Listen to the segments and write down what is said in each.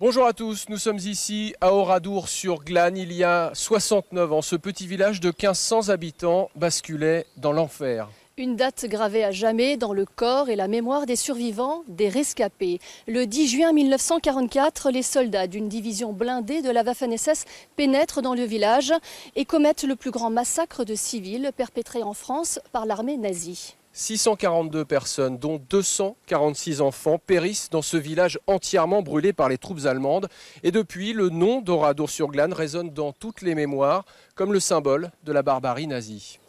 Bonjour à tous, nous sommes ici à Oradour-sur-Glane. Il y a 69 ans, ce petit village de 1500 habitants basculait dans l'enfer. Une date gravée à jamais dans le corps et la mémoire des survivants, des rescapés. Le 10 juin 1944, les soldats d'une division blindée de la Waffen-SS pénètrent dans le village et commettent le plus grand massacre de civils perpétré en France par l'armée nazie. 642 personnes, dont 246 enfants, périssent dans ce village entièrement brûlé par les troupes allemandes. Et depuis, le nom d'Oradour-sur-Glane résonne dans toutes les mémoires comme le symbole de la barbarie nazie.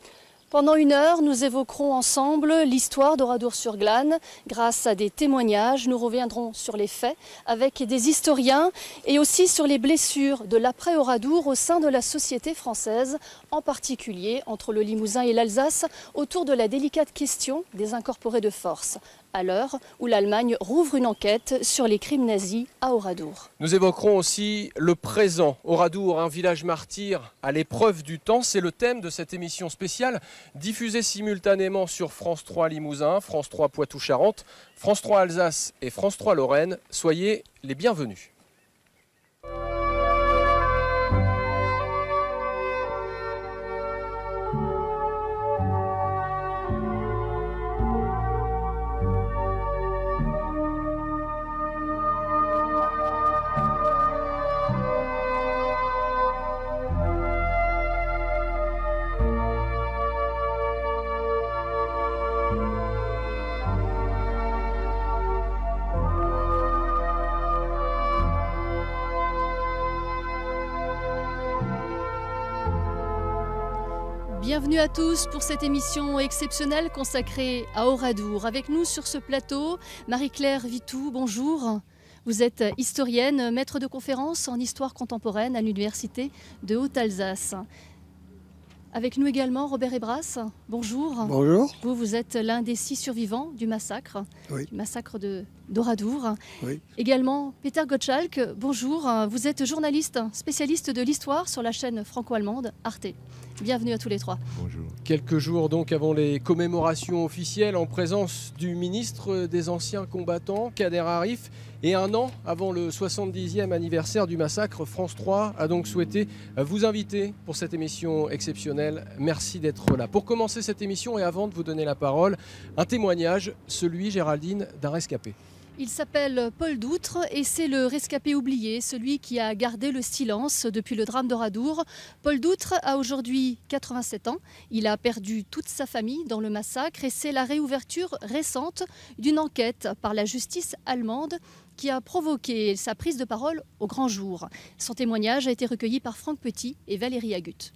Pendant une heure, nous évoquerons ensemble l'histoire d'Oradour-sur-Glane. Grâce à des témoignages, nous reviendrons sur les faits avec des historiens et aussi sur les blessures de l'après-Oradour au sein de la société française, en particulier entre le Limousin et l'Alsace, autour de la délicate question des incorporés de force, à l'heure où l'Allemagne rouvre une enquête sur les crimes nazis à Oradour. Nous évoquerons aussi le présent. Oradour, un village martyr à l'épreuve du temps, c'est le thème de cette émission spéciale diffusée simultanément sur France 3 Limousin, France 3 Poitou-Charentes, France 3 Alsace et France 3 Lorraine. Soyez les bienvenus. Bienvenue à tous pour cette émission exceptionnelle consacrée à Oradour. Avec nous sur ce plateau, Marie-Claire Vitou, bonjour. Vous êtes historienne, maître de conférences en histoire contemporaine à l'Université de Haute-Alsace. Avec nous également Robert Ebras, bonjour. Bonjour. Vous êtes l'un des 6 survivants du massacre, Oui. du massacre d'Oradour. Oui. Également Peter Gottschalk, bonjour. Vous êtes journaliste, spécialiste de l'histoire sur la chaîne franco-allemande Arte. Bienvenue à tous les trois. Bonjour. Quelques jours donc avant les commémorations officielles en présence du ministre des Anciens Combattants, Kader Arif, et un an avant le 70e anniversaire du massacre, France 3 a donc souhaité vous inviter pour cette émission exceptionnelle. Merci d'être là. Pour commencer cette émission et avant de vous donner la parole, un témoignage, celui, Géraldine, d'un rescapé. Il s'appelle Paul Doutre et c'est le rescapé oublié, celui qui a gardé le silence depuis le drame d'Oradour. Paul Doutre a aujourd'hui 87 ans. Il a perdu toute sa famille dans le massacre et c'est la réouverture récente d'une enquête par la justice allemande qui a provoqué sa prise de parole au grand jour. Son témoignage a été recueilli par Franck Petit et Valérie Agut.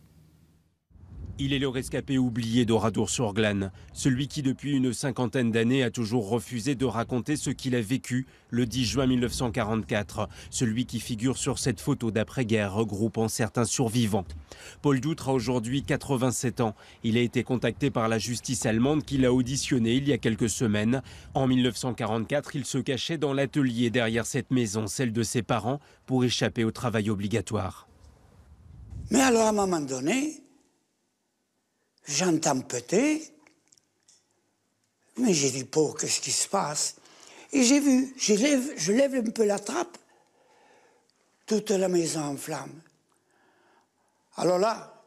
Il est le rescapé oublié d'Oradour-sur-Glane, celui qui depuis une cinquantaine d'années a toujours refusé de raconter ce qu'il a vécu le 10 juin 1944, celui qui figure sur cette photo d'après-guerre regroupant certains survivants. Paul Doutre a aujourd'hui 87 ans. Il a été contacté par la justice allemande qui l'a auditionné il y a quelques semaines. En 1944, il se cachait dans l'atelier derrière cette maison, celle de ses parents, pour échapper au travail obligatoire. Mais alors, à un moment donné, j'entends péter, mais j'ai dit, pauvre, qu'est-ce qui se passe? Et j'ai vu, je lève un peu la trappe, toute la maison en flammes. Alors là,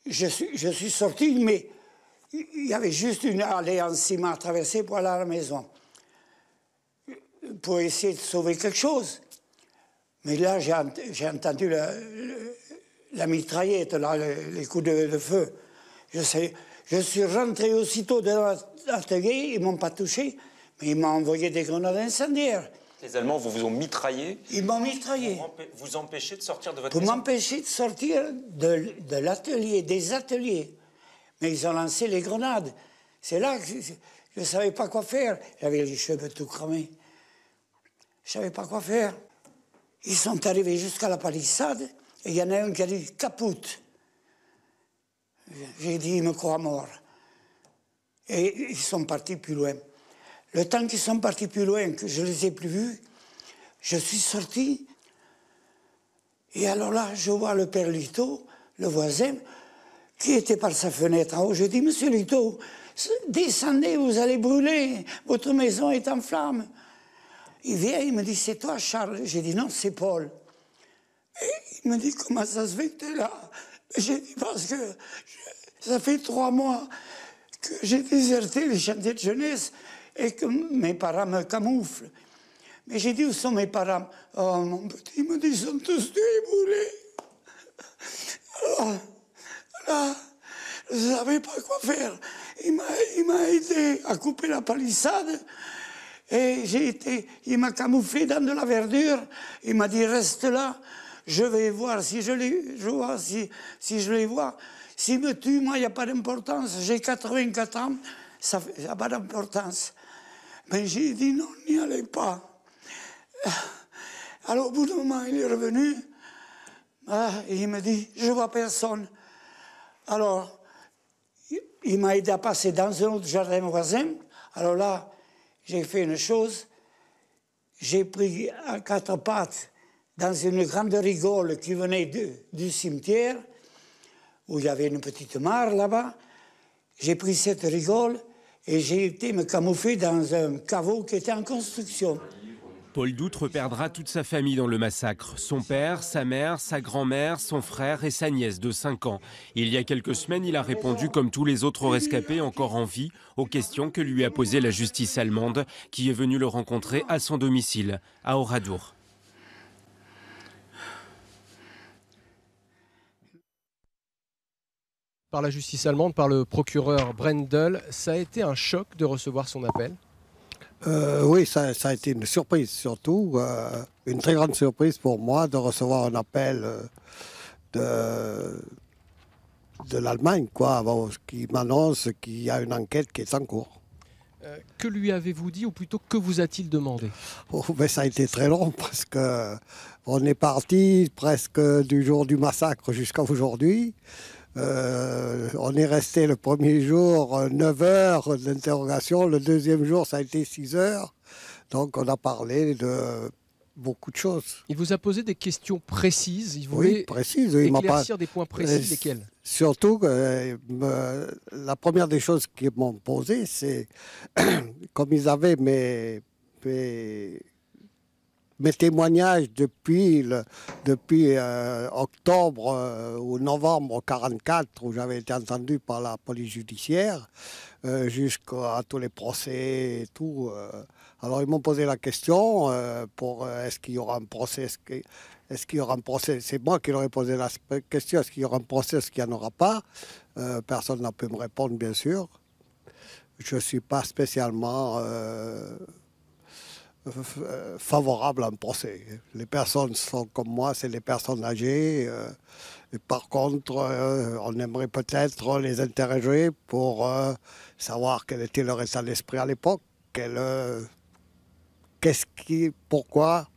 je suis sorti, mais il y avait juste une allée en ciment à traverser pour aller à la maison, pour essayer de sauver quelque chose. Mais là, j'ai entendu la mitraillette, là, les coups de feu. Je suis rentré aussitôt dans l'atelier, ils ne m'ont pas touché, mais ils m'ont envoyé des grenades incendiaires. Les Allemands vous ont mitraillé? Ils m'ont mitraillé. Pour vous empêcher de sortir de votre Pour maison? m'empêcher de sortir de l'atelier, des ateliers. Mais ils ont lancé les grenades. C'est là que je ne savais pas quoi faire. J'avais les cheveux tout cramés. Je ne savais pas quoi faire. Ils sont arrivés jusqu'à la palissade et il y en a un qui a dit « capoute ». J'ai dit, ils me croient mort. Et ils sont partis plus loin. Le temps qu'ils sont partis plus loin, que je ne les ai plus vus, je suis sorti. Et alors là, je vois le père Lito, le voisin, qui était par sa fenêtre en haut. Je dis, monsieur Lito, descendez, vous allez brûler, votre maison est en flammes. Il vient, il me dit, c'est toi Charles? J'ai dit, non, c'est Paul. Et il me dit, comment ça se fait que tu es là? J'ai dit, parce que ça fait 3 mois que j'ai déserté les chantiers de jeunesse et que mes parents me camouflent. Mais j'ai dit, où sont mes parents? Oh, mon petit, il me dit, ils sont tous déboulés. Alors, là, je ne savais pas quoi faire. Il m'a aidé à couper la palissade et il m'a camouflé dans de la verdure. Il m'a dit, reste là, je vais voir si je les vois. S'ils me tuent, moi, il n'y a pas d'importance. J'ai 84 ans, ça n'a pas d'importance. Mais j'ai dit, non, n'y allez pas. Alors, au bout d'un moment, il est revenu et il me dit, je ne vois personne. Alors, il m'a aidé à passer dans un autre jardin voisin. Alors là, j'ai fait une chose. J'ai pris à 4 pattes dans une grande rigole qui venait du cimetière, où il y avait une petite mare là-bas. J'ai pris cette rigole et j'ai été me camoufler dans un caveau qui était en construction. Paul Doutre perdra toute sa famille dans le massacre. Son père, sa mère, sa grand-mère, son frère et sa nièce de 5 ans. Il y a quelques semaines, il a répondu comme tous les autres rescapés encore en vie aux questions que lui a posées la justice allemande qui est venue le rencontrer à son domicile, à Oradour. Par la justice allemande, par le procureur Brendel, ça a été un choc de recevoir son appel? Oui, ça a été une surprise, surtout une très grande surprise pour moi de recevoir un appel de l'Allemagne, qui m'annonce qu'il y a une enquête qui est en cours. Que lui avez-vous dit, ou plutôt que vous a-t-il demandé? Mais ça a été très long parce qu'on est parti presque du jour du massacre jusqu'à aujourd'hui. On est resté le premier jour 9 heures d'interrogation, le deuxième jour ça a été 6 heures, donc on a parlé de beaucoup de choses. Il vous a posé des questions précises, il voulait éclaircir des points précis, lesquels? Surtout, la première des choses qu'ils m'ont posé, c'est comme ils avaient mes témoignages depuis octobre ou novembre 1944, où j'avais été entendu par la police judiciaire, jusqu'à tous les procès et tout. Alors ils m'ont posé la question est-ce qu'il y aura un procès? Est-ce qu'il y aura un procès? C'est moi qui leur ai posé la question, est-ce qu'il y aura un procès? Est-ce qu'il n'y en aura pas? Personne n'a pu me répondre, bien sûr. Je ne suis pas spécialement favorable à un procès. Les personnes sont comme moi, c'est des personnes âgées. Et par contre, on aimerait peut-être les interroger pour savoir quel était leur état d'esprit à l'époque, pourquoi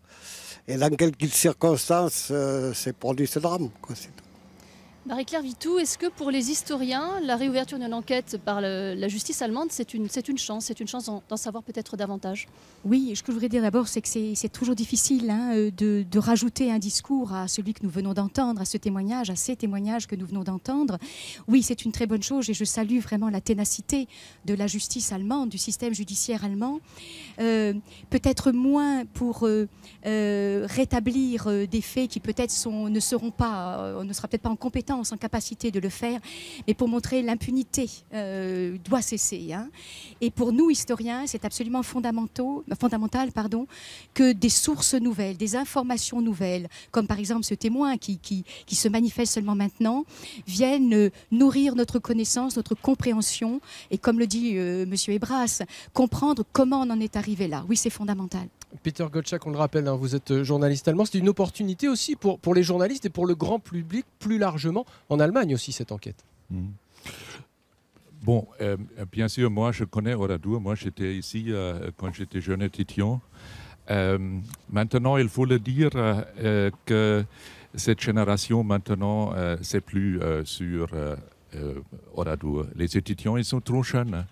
et dans quelles circonstances s'est produit ce drame, quoi. Marie-Claire Vitou, est-ce que pour les historiens, la réouverture d'une enquête par la justice allemande, c'est une chance d'en savoir peut-être davantage? Oui, ce que je voudrais dire d'abord, c'est que c'est toujours difficile de rajouter un discours à celui que nous venons d'entendre, à ce témoignage, à ces témoignages que nous venons d'entendre. Oui, c'est une très bonne chose et je salue vraiment la ténacité de la justice allemande, du système judiciaire allemand. Peut-être moins pour rétablir des faits qui peut-être ne sera peut-être pas en compétence, en capacité de le faire, mais pour montrer l'impunité doit cesser. Et pour nous, historiens, c'est absolument fondamental que des sources nouvelles, des informations nouvelles, comme par exemple ce témoin qui se manifeste seulement maintenant, viennent nourrir notre connaissance, notre compréhension, et comme le dit M. Ebras, comprendre comment on en est arrivé là. Oui, c'est fondamental. Peter Gottschalk, on le rappelle, vous êtes journaliste allemand. C'est une opportunité aussi pour les journalistes et pour le grand public plus largement, en Allemagne aussi, cette enquête. Bon, bien sûr, moi je connais Oradour. Moi j'étais ici quand j'étais jeune étudiant. Maintenant, il faut le dire que cette génération maintenant, c'est plus sur Oradour. Les étudiants, ils sont trop jeunes.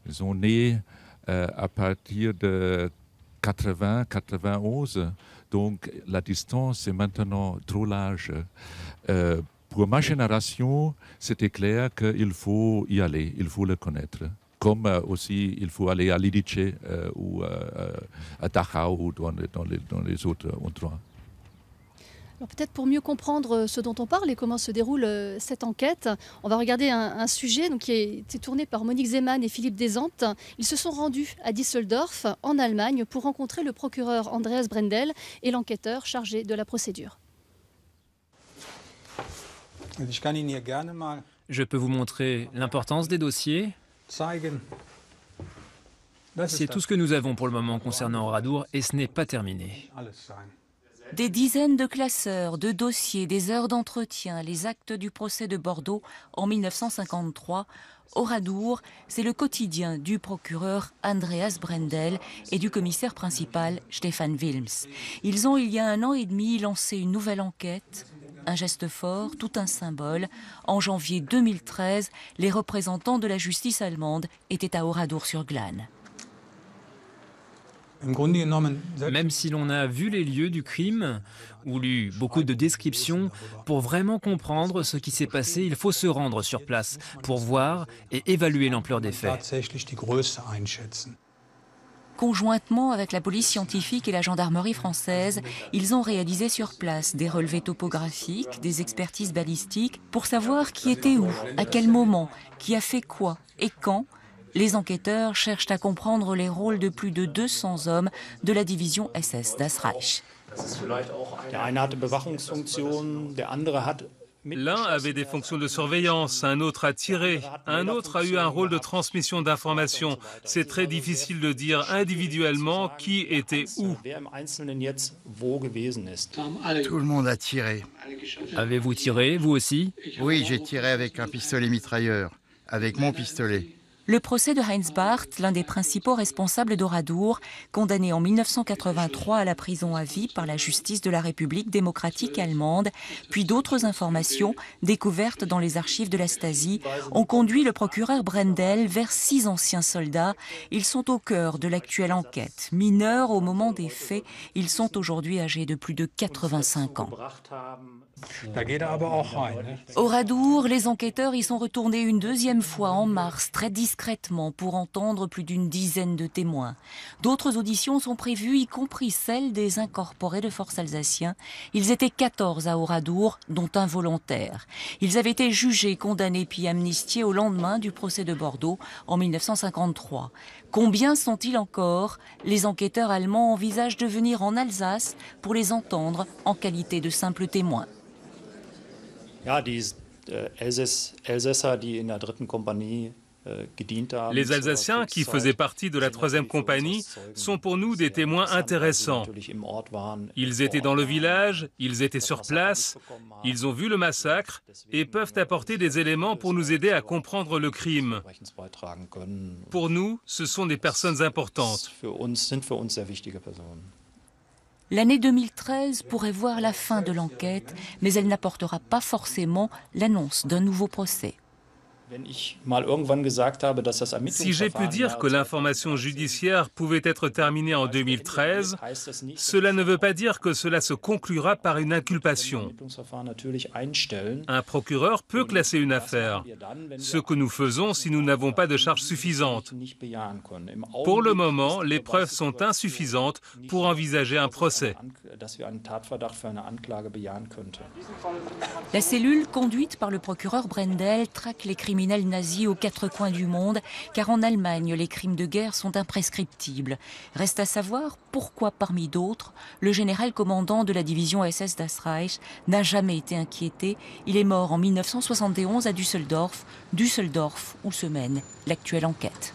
Ils sont nés à partir de 80, 91, donc la distance est maintenant trop large. Pour ma génération, c'était clair qu'il faut y aller, il faut le connaître. comme aussi il faut aller à Lidice ou à Dachau ou dans les autres endroits. Alors peut-être pour mieux comprendre ce dont on parle et comment se déroule cette enquête, on va regarder un sujet donc, qui a été tourné par Monique Zeman et Philippe Desantes. Ils se sont rendus à Düsseldorf, en Allemagne, pour rencontrer le procureur Andreas Brendel et l'enquêteur chargé de la procédure. Je peux vous montrer l'importance des dossiers. C'est tout ce que nous avons pour le moment concernant Oradour et ce n'est pas terminé. Des dizaines de classeurs, de dossiers, des heures d'entretien, les actes du procès de Bordeaux en 1953. Oradour, c'est le quotidien du procureur Andreas Brendel et du commissaire principal Stefan Wilms. Ils ont, il y a 1 an et demi, lancé une nouvelle enquête. Un geste fort, tout un symbole. En janvier 2013, les représentants de la justice allemande étaient à Oradour-sur-Glane. Même si l'on a vu les lieux du crime ou lu beaucoup de descriptions, pour vraiment comprendre ce qui s'est passé, il faut se rendre sur place pour voir et évaluer l'ampleur des faits. Conjointement avec la police scientifique et la gendarmerie française, ils ont réalisé sur place des relevés topographiques, des expertises balistiques pour savoir qui était où, à quel moment, qui a fait quoi et quand. Les enquêteurs cherchent à comprendre les rôles de plus de 200 hommes de la division SS das Reich. L'un avait des fonctions de surveillance, un autre a tiré, un autre a eu un rôle de transmission d'informations. C'est très difficile de dire individuellement qui était où. Tout le monde a tiré. Avez-vous tiré, vous aussi? Oui, j'ai tiré avec un pistolet mitrailleur, avec mon pistolet. Le procès de Heinz Barth, l'un des principaux responsables d'Oradour, condamné en 1983 à la prison à vie par la justice de la République démocratique allemande, puis d'autres informations découvertes dans les archives de la Stasi, ont conduit le procureur Brendel vers 6 anciens soldats. Ils sont au cœur de l'actuelle enquête. Mineurs au moment des faits, ils sont aujourd'hui âgés de plus de 85 ans. Oradour, les enquêteurs y sont retournés une 2e fois en mars, très discrètement, pour entendre plus d'une dizaine de témoins. D'autres auditions sont prévues, y compris celles des incorporés de force alsaciens. Ils étaient 14 à Oradour, dont un volontaire. Ils avaient été jugés, condamnés puis amnistiés au lendemain du procès de Bordeaux en 1953. Combien sont-ils encore? Les enquêteurs allemands envisagent de venir en Alsace pour les entendre en qualité de simples témoins. Les Alsaciens qui faisaient partie de la 3e compagnie sont pour nous des témoins intéressants. Ils étaient dans le village, ils étaient sur place, ils ont vu le massacre et peuvent apporter des éléments pour nous aider à comprendre le crime. Pour nous, ce sont des personnes importantes. L'année 2013 pourrait voir la fin de l'enquête, mais elle n'apportera pas forcément l'annonce d'un nouveau procès. Si j'ai pu dire que l'information judiciaire pouvait être terminée en 2013, cela ne veut pas dire que cela se conclura par une inculpation. Un procureur peut classer une affaire, ce que nous faisons si nous n'avons pas de charges suffisantes. Pour le moment, les preuves sont insuffisantes pour envisager un procès. La cellule conduite par le procureur Brendel traque les criminels nazis aux 4 coins du monde, car en Allemagne, les crimes de guerre sont imprescriptibles. Reste à savoir pourquoi, parmi d'autres, le général commandant de la division SS das Reich n'a jamais été inquiété. Il est mort en 1971 à Düsseldorf, où se mène l'actuelle enquête.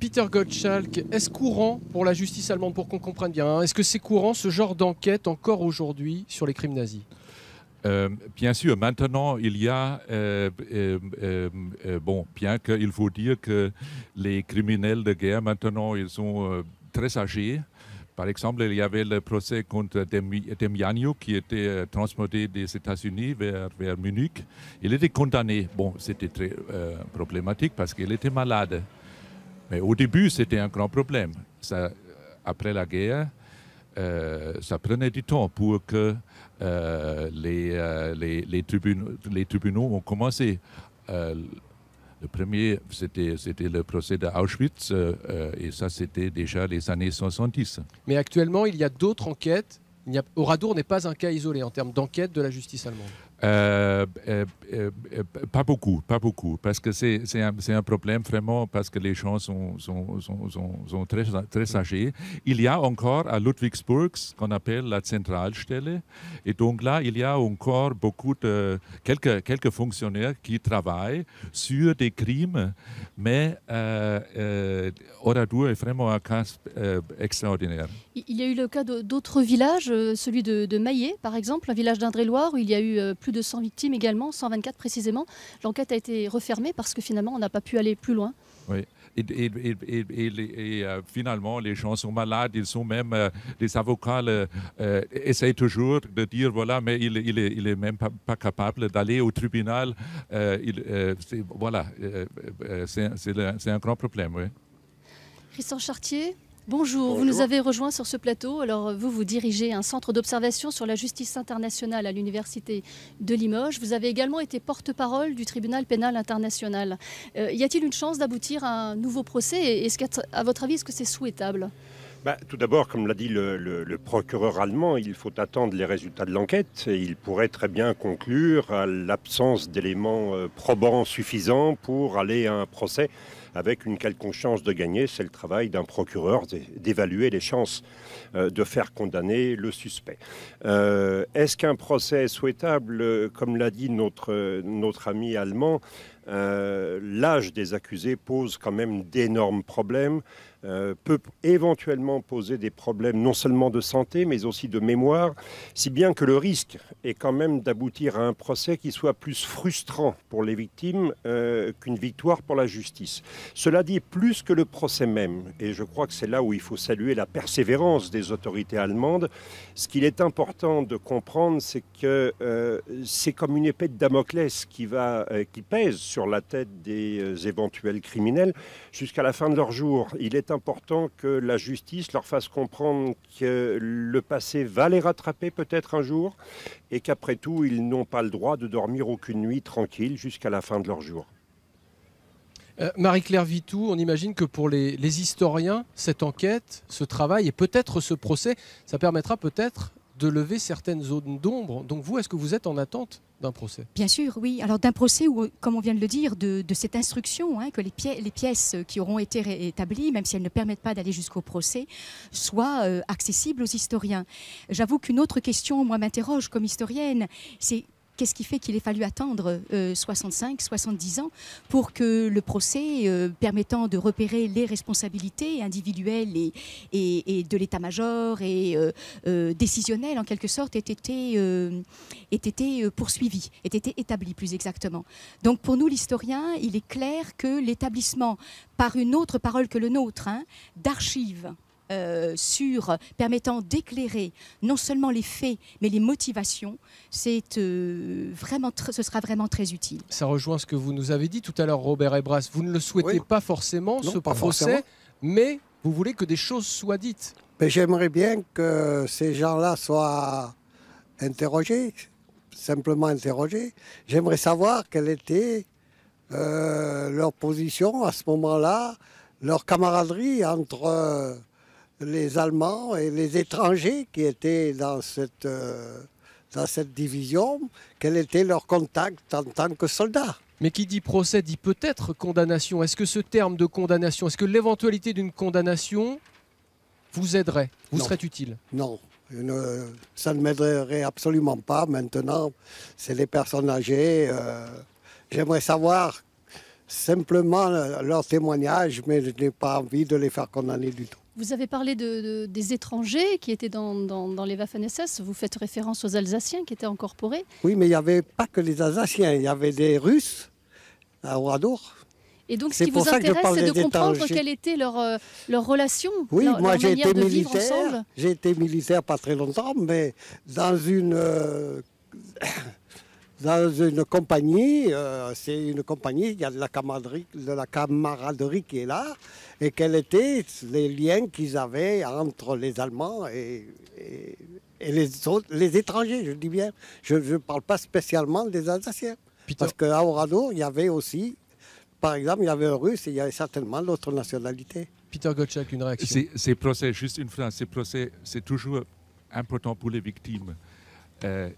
Peter Gottschalk, est-ce courant pour la justice allemande, pour qu'on comprenne bien, est-ce que c'est courant ce genre d'enquête encore aujourd'hui sur les crimes nazis? Bien sûr, maintenant, il y a, bien qu'il faut dire que les criminels de guerre, maintenant, ils sont très âgés. Par exemple, il y avait le procès contre Demiano qui était transporté des États-Unis vers Munich. Il était condamné. Bon, c'était très problématique parce qu'il était malade. Mais au début, c'était un grand problème. Après la guerre, ça prenait du temps pour que les tribunaux ont commencé Le premier, c'était le procès d'Auschwitz, et ça, c'était déjà les années 70. Mais actuellement, il y a d'autres enquêtes. Oradour n'est pas un cas isolé en termes d'enquête de la justice allemande. Pas beaucoup, parce que c'est un problème vraiment, parce que les gens sont très âgés. Il y a encore à Ludwigsburg ce qu'on appelle la Zentralstelle, et donc là, il y a encore quelques fonctionnaires qui travaillent sur des crimes, mais Oradour est vraiment un cas extraordinaire. Il y a eu le cas d'autres villages, celui de Maillet, par exemple, un village d'Indre-et-Loire, où il y a eu plus de 100 victimes également, 124 précisément. L'enquête a été refermée parce que finalement, on n'a pas pu aller plus loin. Oui. Et finalement, les gens sont malades, ils sont même, les avocats essayent toujours de dire, voilà, mais il est même pas capable d'aller au tribunal. C'est un grand problème, oui. Christian Chartier, bonjour. Vous nous avez rejoint sur ce plateau. Alors vous dirigez un centre d'observation sur la justice internationale à l'université de Limoges. Vous avez également été porte-parole du tribunal pénal international. Y a-t-il une chance d'aboutir à un nouveau procès? Est-ce qu'à votre avis, est-ce que c'est souhaitable? Tout d'abord, comme l'a dit le procureur allemand, il faut attendre les résultats de l'enquête. Et il pourrait très bien conclure à l'absence d'éléments probants suffisants pour aller à un procès avec une quelconque chance de gagner. C'est le travail d'un procureur d'évaluer les chances de faire condamner le suspect. Est-ce qu'un procès est souhaitable? Comme l'a dit notre ami allemand, l'âge des accusés pose quand même d'énormes problèmes. Peut éventuellement poser des problèmes non seulement de santé, mais aussi de mémoire, si bien que le risque est quand même d'aboutir à un procès qui soit plus frustrant pour les victimes qu'une victoire pour la justice. Cela dit, plus que le procès même, et je crois que c'est là où il faut saluer la persévérance des autorités allemandes, ce qu'il est important de comprendre, c'est que c'est comme une épée de Damoclès qui pèse sur la tête des éventuels criminels jusqu'à la fin de leur jour. Il est important que la justice leur fasse comprendre que le passé va les rattraper peut-être un jour et qu'après tout, ils n'ont pas le droit de dormir aucune nuit tranquille jusqu'à la fin de leur jour. Marie-Claire Vitou, on imagine que pour les historiens, cette enquête, ce travail et peut-être ce procès, ça permettra peut-être de lever certaines zones d'ombre. Donc vous, est-ce que vous êtes en attente d'un procès? Bien sûr, oui. Alors d'un procès où, comme on vient de le dire, de cette instruction, que les pièces qui auront été établies, même si elles ne permettent pas d'aller jusqu'au procès, soient accessibles aux historiens. J'avoue qu'une autre question, moi, m'interroge comme historienne, c'est qu'est-ce qui fait qu'il ait fallu attendre 65, 70 ans pour que le procès permettant de repérer les responsabilités individuelles et de l'état-major et décisionnel en quelque sorte ait été poursuivi, ait été établi plus exactement. Donc pour nous l'historien, il est clair que l'établissement par une autre parole que le nôtre d'archives permettant d'éclairer non seulement les faits, mais les motivations, ce sera vraiment très utile. Ça rejoint ce que vous nous avez dit tout à l'heure, Robert Ebras. Vous ne le souhaitez pas forcément, ce procès, mais vous voulez que des choses soient dites. J'aimerais bien que ces gens-là soient interrogés, simplement interrogés. J'aimerais savoir quelle était leur position à ce moment-là, leur camaraderie entre les Allemands et les étrangers qui étaient dans cette division, quel était leur contact en tant que soldats. Mais qui dit procès dit peut-être condamnation. Est-ce que ce terme de condamnation, est-ce que l'éventualité d'une condamnation vous aiderait, vous serait utile? Non, ça ne m'aiderait absolument pas. Maintenant, c'est les personnes âgées. J'aimerais savoir simplement leur témoignage, mais je n'ai pas envie de les faire condamner du tout. Vous avez parlé des étrangers qui étaient dans les Waffen-SS. Vous faites référence aux Alsaciens qui étaient incorporés. Oui, mais il n'y avait pas que les Alsaciens. Il y avait des Russes à Oradour. Et donc, ce qui vous intéresse, c'est de comprendre quelle était leur relation, oui, leur moi, manière de vivre ensemble. J'ai été militaire pas très longtemps, mais dans une compagnie, c'est une compagnie, il y a de la camaraderie qui est là, et quels étaient les liens qu'ils avaient entre les Allemands et les étrangers, je dis bien. Je ne parle pas spécialement des Alsaciens. Parce qu'à Oradour, il y avait aussi par exemple, il y avait un Russe et il y avait certainement d'autres nationalités. Peter Gottschalk, une réaction. Ces procès, juste une phrase, ces procès, c'est toujours important pour les victimes.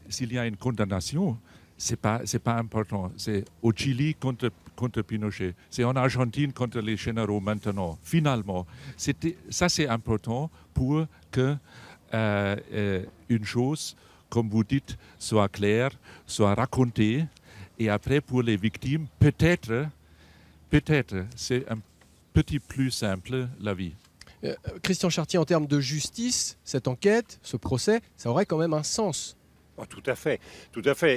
S'il y a une condamnation, c'est pas important. C'est au Chili contre Pinochet. C'est en Argentine contre les généraux maintenant. Finalement, ça c'est important pour que une chose, comme vous dites, soit claire, soit racontée. Et après, pour les victimes, peut-être, c'est un petit plus simple, la vie. Christian Chartier, en termes de justice, cette enquête, ce procès, ça aurait quand même un sens. Oh, tout à fait.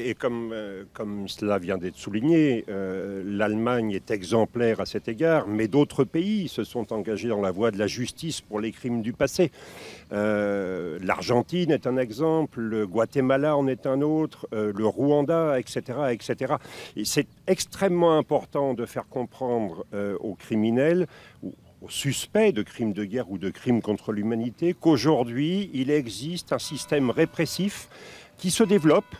Et comme cela vient d'être souligné, l'Allemagne est exemplaire à cet égard, mais d'autres pays se sont engagés dans la voie de la justice pour les crimes du passé. L'Argentine est un exemple, le Guatemala en est un autre, le Rwanda, etc. etc. Et c'est extrêmement important de faire comprendre aux criminels, aux suspects de crimes de guerre ou de crimes contre l'humanité, qu'aujourd'hui, il existe un système répressif qui se développe,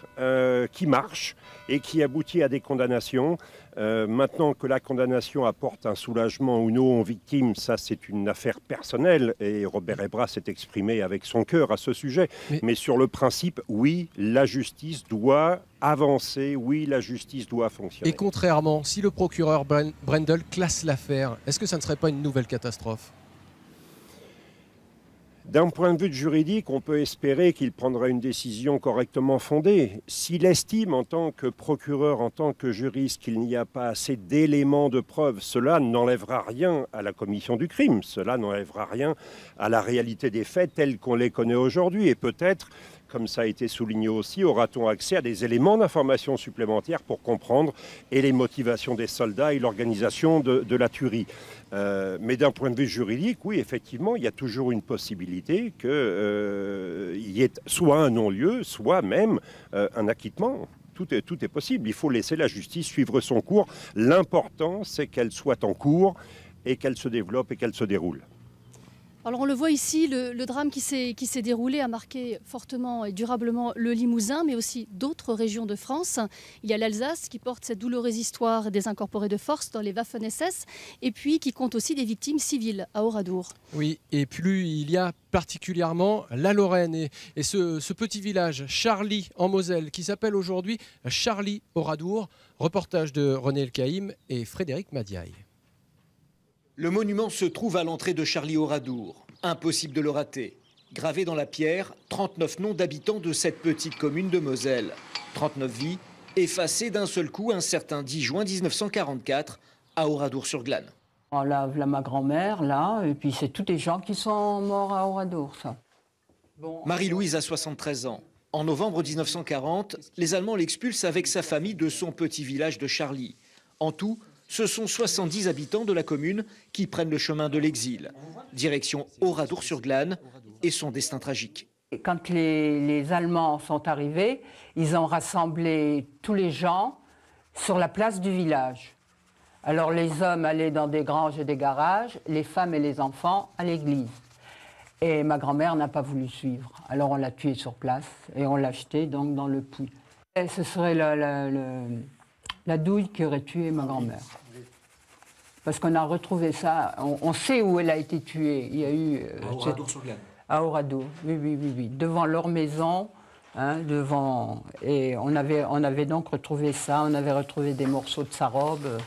qui marche et qui aboutit à des condamnations. Maintenant que la condamnation apporte un soulagement ou non aux victimes, ça c'est une affaire personnelle et Robert Ebras s'est exprimé avec son cœur à ce sujet. Mais sur le principe, oui, la justice doit avancer, oui, la justice doit fonctionner. Et contrairement, si le procureur Brendel classe l'affaire, est-ce que ça ne serait pas une nouvelle catastrophe ? D'un point de vue juridique, on peut espérer qu'il prendra une décision correctement fondée. S'il estime en tant que procureur, en tant que juriste, qu'il n'y a pas assez d'éléments de preuve, cela n'enlèvera rien à la commission du crime, cela n'enlèvera rien à la réalité des faits tels qu'on les connaît aujourd'hui. Et peut-être, comme ça a été souligné aussi, aura-t-on accès à des éléments d'information supplémentaires pour comprendre et les motivations des soldats et l'organisation de la tuerie. Mais d'un point de vue juridique, oui, effectivement, il y a toujours une possibilité qu'il y ait soit un non-lieu, soit même un acquittement. Tout est possible. Il faut laisser la justice suivre son cours. L'important, c'est qu'elle soit en cours et qu'elle se développe et qu'elle se déroule. Alors on le voit ici, le drame qui s'est déroulé a marqué fortement et durablement le Limousin, mais aussi d'autres régions de France. Il y a l'Alsace qui porte cette douloureuse histoire des incorporés de force dans les Waffen-SS, et puis qui compte aussi des victimes civiles à Oradour. Oui, et plus il y a particulièrement la Lorraine et ce petit village, Charly en Moselle, qui s'appelle aujourd'hui Charly-Oradour. Reportage de René Elkaïm et Frédéric Madiaï. Le monument se trouve à l'entrée de Charly-Oradour. Impossible de le rater. Gravé dans la pierre, 39 noms d'habitants de cette petite commune de Moselle. 39 vies, effacées d'un seul coup un certain 10 juin 1944 à Oradour-sur-Glane. Là, ma grand-mère, là, et puis c'est tous les gens qui sont morts à Oradour, ça. Bon, Marie-Louise a 73 ans. En novembre 1940, les Allemands l'expulsent avec sa famille de son petit village de Charly. En tout, ce sont 70 habitants de la commune qui prennent le chemin de l'exil. Direction Oradour-sur-Glane et son destin tragique. Quand les Allemands sont arrivés, ils ont rassemblé tous les gens sur la place du village. Alors les hommes allaient dans des granges et des garages, les femmes et les enfants à l'église. Et ma grand-mère n'a pas voulu suivre. Alors on l'a tuée sur place et on l'a jetée donc dans le puits. Et ce serait la douille qui aurait tué ma grand-mère. Parce qu'on a retrouvé ça, on sait où elle a été tuée. Il y a eu... à Oradour-sur-Glane. À Oradour, oui. Devant leur maison, hein, devant... Et on avait donc retrouvé ça, on avait retrouvé des morceaux de sa robe.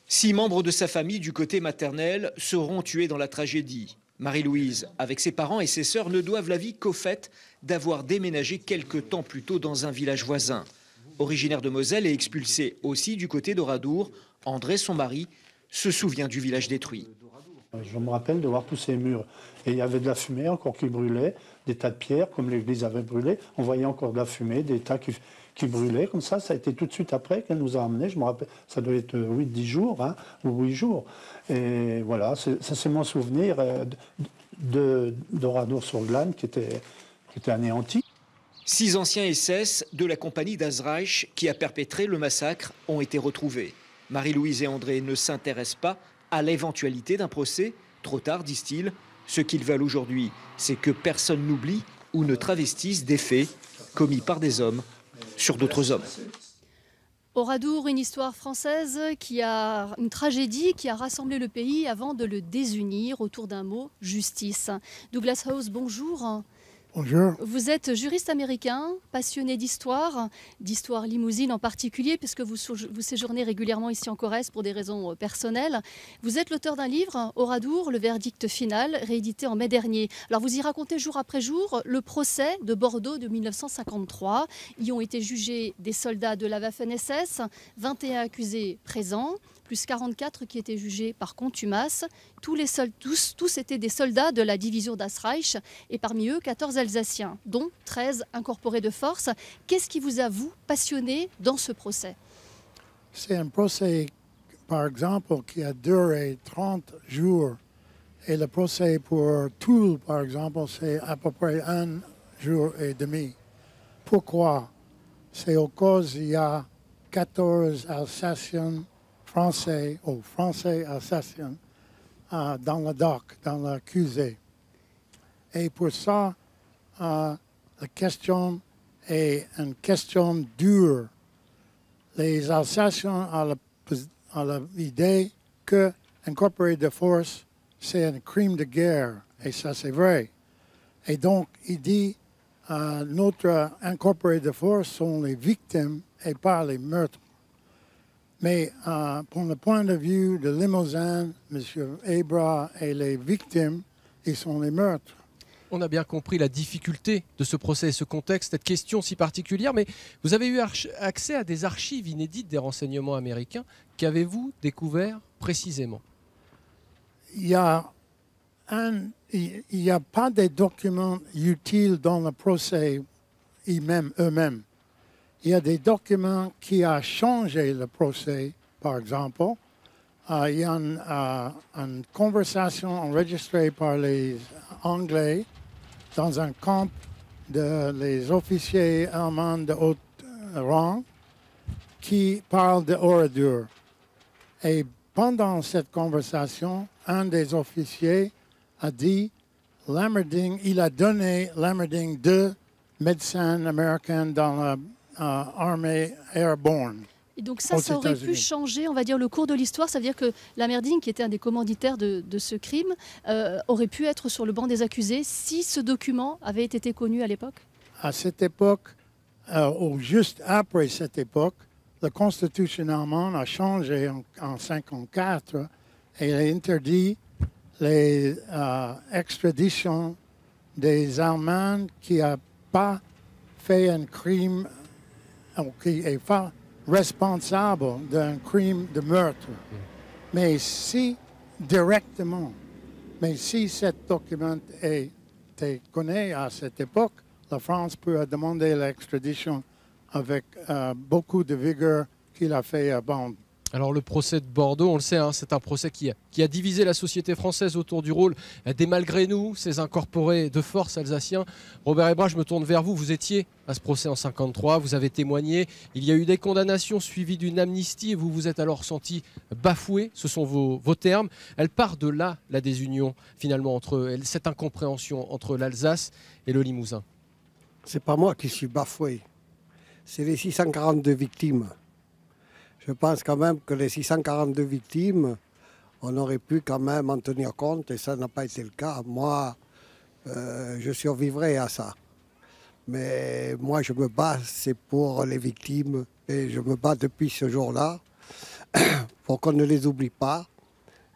6 membres de sa famille du côté maternel seront tués dans la tragédie. Marie-Louise, avec ses parents et ses sœurs, ne doivent la vie qu'au fait d'avoir déménagé quelque temps plus tôt dans un village voisin. Originaire de Moselle et expulsé aussi du côté d'Oradour, André, son mari, se souvient du village détruit. Je me rappelle de voir tous ces murs. Et il y avait de la fumée encore qui brûlait, des tas de pierres, comme l'église avait brûlé. On voyait encore de la fumée, des tas qui brûlaient. Comme ça a été tout de suite après qu'elle nous a amenés. Je me rappelle, ça devait être 10 jours, hein, ou 8 jours. Et voilà, ça c'est mon souvenir d'Oradour-sur-Glane qui était anéanti. 6 anciens SS de la compagnie d'Azreich qui a perpétré le massacre ont été retrouvés. Marie-Louise et André ne s'intéressent pas à l'éventualité d'un procès. Trop tard, disent-ils. Ce qu'ils veulent aujourd'hui, c'est que personne n'oublie ou ne travestisse des faits commis par des hommes sur d'autres hommes. Oradour, une histoire française une tragédie qui a rassemblé le pays avant de le désunir autour d'un mot, justice. Douglas Howes, bonjour. Bonjour. Vous êtes juriste américain, passionné d'histoire limousine en particulier, puisque vous séjournez régulièrement ici en Corrèze pour des raisons personnelles. Vous êtes l'auteur d'un livre, Oradour, le verdict final, réédité en mai dernier. Alors vous y racontez jour après jour le procès de Bordeaux de 1953. Y ont été jugés des soldats de la Waffen-SS, 21 accusés présents, plus 44 qui étaient jugés par contumace. Tous étaient des soldats de la division Das Reich et parmi eux 14 Alsaciens, dont 13 incorporés de force. Qu'est-ce qui vous a, vous, passionné dans ce procès? C'est un procès, par exemple, qui a duré 30 jours. Et le procès pour Toul, par exemple, c'est à peu près 1 jour et demi. Pourquoi? C'est au cause il y a 14 Alsaciens français assassins dans le dock, dans l'accusé. Et pour ça, la question est une question dure. Les Alsaciens ont l'idée que incorporer de force, c'est un crime de guerre. Et ça, c'est vrai. Et donc, il dit, notre incorporé de force sont les victimes et pas les meurtres. Mais pour le point de vue de Limousin, M. Hébras et les victimes, ils sont les meurtres. On a bien compris la difficulté de ce procès et ce contexte, cette question si particulière, mais vous avez eu accès à des archives inédites des renseignements américains. Qu'avez-vous découvert précisément? Il n'y a pas de documents utiles dans le procès eux-mêmes. Il y a des documents qui ont changé le procès, par exemple. Il y a une conversation enregistrée par les Anglais dans un camp des officiers allemands de haut rang qui parle de Oradour. Et pendant cette conversation, un des officiers a dit il a donné Lammerding 2 médecins américains dans l'armée airborne. Et donc ça aurait pu changer, on va dire, le cours de l'histoire. Ça veut dire que Lammerding, qui était un des commanditaires de ce crime, aurait pu être sur le banc des accusés si ce document avait été connu à l'époque? À cette époque, ou juste après cette époque, la Constitution allemande a changé en 1954 et elle a interdit les extraditions des Allemands qui n'ont pas fait un crime, ou qui n'est pas responsable d'un crime de meurtre. Mais si directement, si ce document était connu à cette époque, la France peut demander l'extradition avec beaucoup de vigueur qu'il a fait à Bande. Alors le procès de Bordeaux, on le sait, c'est un procès qui a divisé la société française autour du rôle des malgré nous, ces incorporés de force alsaciens. Robert Hébras, je me tourne vers vous. Vous étiez à ce procès en 1953, vous avez témoigné. Il y a eu des condamnations suivies d'une amnistie et vous vous êtes alors senti bafoué. Ce sont vos termes. Elle part de là, la désunion, finalement, entre cette incompréhension entre l'Alsace et le Limousin. C'est pas moi qui suis bafoué. C'est les 642 victimes. Je pense quand même que les 642 victimes, on aurait pu quand même en tenir compte et ça n'a pas été le cas. Moi, je survivrai à ça. Mais moi, je me bats, c'est pour les victimes et je me bats depuis ce jour-là pour qu'on ne les oublie pas.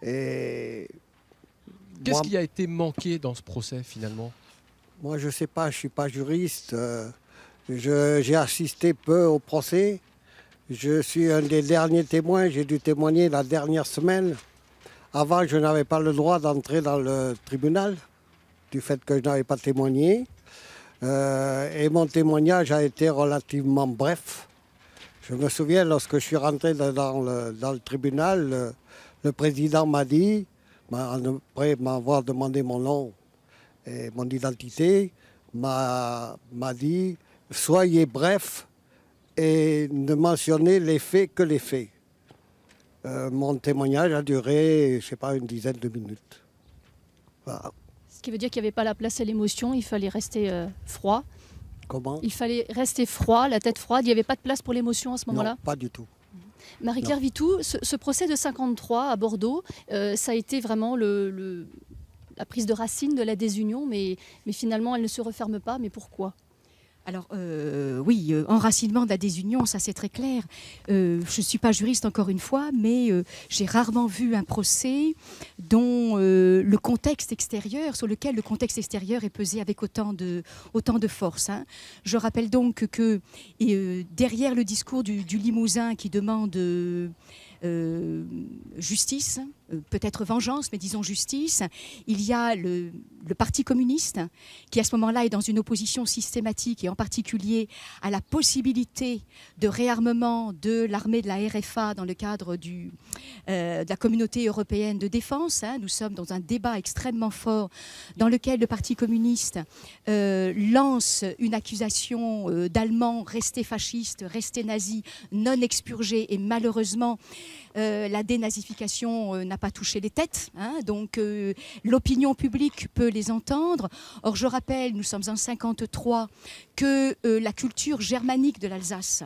Qu'est-ce qui a été manqué dans ce procès finalement? Moi, je ne sais pas, je ne suis pas juriste. J'ai assisté peu au procès. Je suis un des derniers témoins, j'ai dû témoigner la dernière semaine. Avant, je n'avais pas le droit d'entrer dans le tribunal, du fait que je n'avais pas témoigné. Et mon témoignage a été relativement bref. Je me souviens, lorsque je suis rentré dans le tribunal, le président m'a dit, après m'avoir demandé mon nom et mon identité, m'a dit « Soyez bref ». Et ne mentionner les faits que les faits. Mon témoignage a duré, je ne sais pas, une dizaine de minutes. Voilà. Ce qui veut dire qu'il n'y avait pas la place à l'émotion, il fallait rester froid. Comment? Il fallait rester froid, la tête froide. Il n'y avait pas de place pour l'émotion à ce moment-là? Non, pas du tout. Marie-Claire Vitou, ce procès de 53 à Bordeaux, ça a été vraiment la prise de racine de la désunion, mais finalement elle ne se referme pas. Mais pourquoi? Alors oui, enracinement de la désunion, ça c'est très clair. Je ne suis pas juriste encore une fois, mais j'ai rarement vu un procès dont le contexte extérieur, sur lequel le contexte extérieur est pesé avec autant de force. Hein. Je rappelle donc que derrière le discours du Limousin qui demande justice, peut-être vengeance, mais disons justice, il y a le Parti communiste qui à ce moment-là est dans une opposition systématique et en particulier à la possibilité de réarmement de l'armée de la RFA dans le cadre de la communauté européenne de défense. Hein. Nous sommes dans un débat extrêmement fort dans lequel le Parti communiste lance une accusation d'Allemands restés fascistes, restés nazis, non expurgés et malheureusement la dénazification n'a pas touché les têtes, hein, donc l'opinion publique peut les entendre. Or, je rappelle, nous sommes en 1953, que la culture germanique de l'Alsace,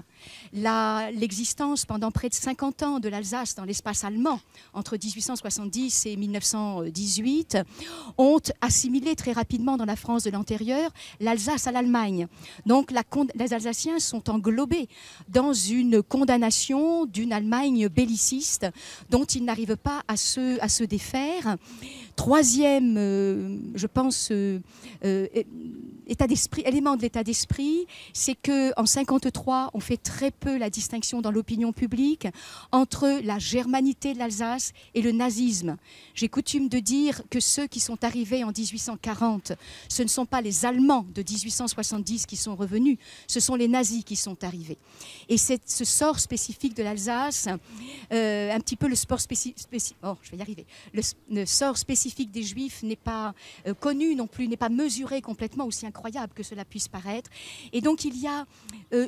l'existence pendant près de 50 ans de l'Alsace dans l'espace allemand, entre 1870 et 1918, ont assimilé très rapidement dans la France de l'antérieur l'Alsace à l'Allemagne. Donc les Alsaciens sont englobés dans une condamnation d'une Allemagne belliciste dont ils n'arrivent pas à se défaire. Troisième, je pense, élément de l'état d'esprit, c'est qu'en 1953, on fait très peu la distinction dans l'opinion publique entre la germanité de l'Alsace et le nazisme. J'ai coutume de dire que ceux qui sont arrivés en 1840, ce ne sont pas les Allemands de 1870 qui sont revenus, ce sont les nazis qui sont arrivés. Et c'est ce sort spécifique de l'Alsace, un petit peu le sort spécifique des Juifs n'est pas connu non plus, n'est pas mesuré complètement, aussi incroyable que cela puisse paraître. Et donc il y a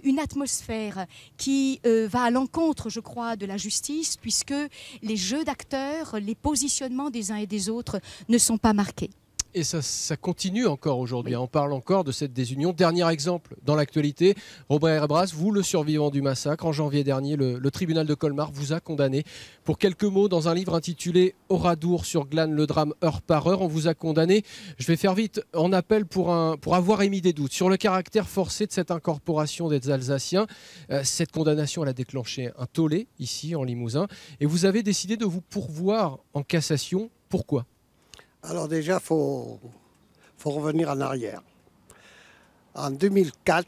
une atmosphère qui va à l'encontre, je crois, de la justice, puisque les jeux d'acteurs, les positionnements des uns et des autres ne sont pas marqués. Et ça continue encore aujourd'hui. Oui. On parle encore de cette désunion. Dernier exemple dans l'actualité, Robert Hebras, vous le survivant du massacre, en janvier dernier, le tribunal de Colmar vous a condamné pour quelques mots dans un livre intitulé Oradour-sur-Glane, le drame heure par heure. On vous a condamné, je vais faire vite, en appel pour avoir émis des doutes sur le caractère forcé de cette incorporation des Alsaciens. Cette condamnation, elle a déclenché un tollé ici en Limousin. Et vous avez décidé de vous pourvoir en cassation. Pourquoi ? Alors déjà, il faut revenir en arrière. En 2004,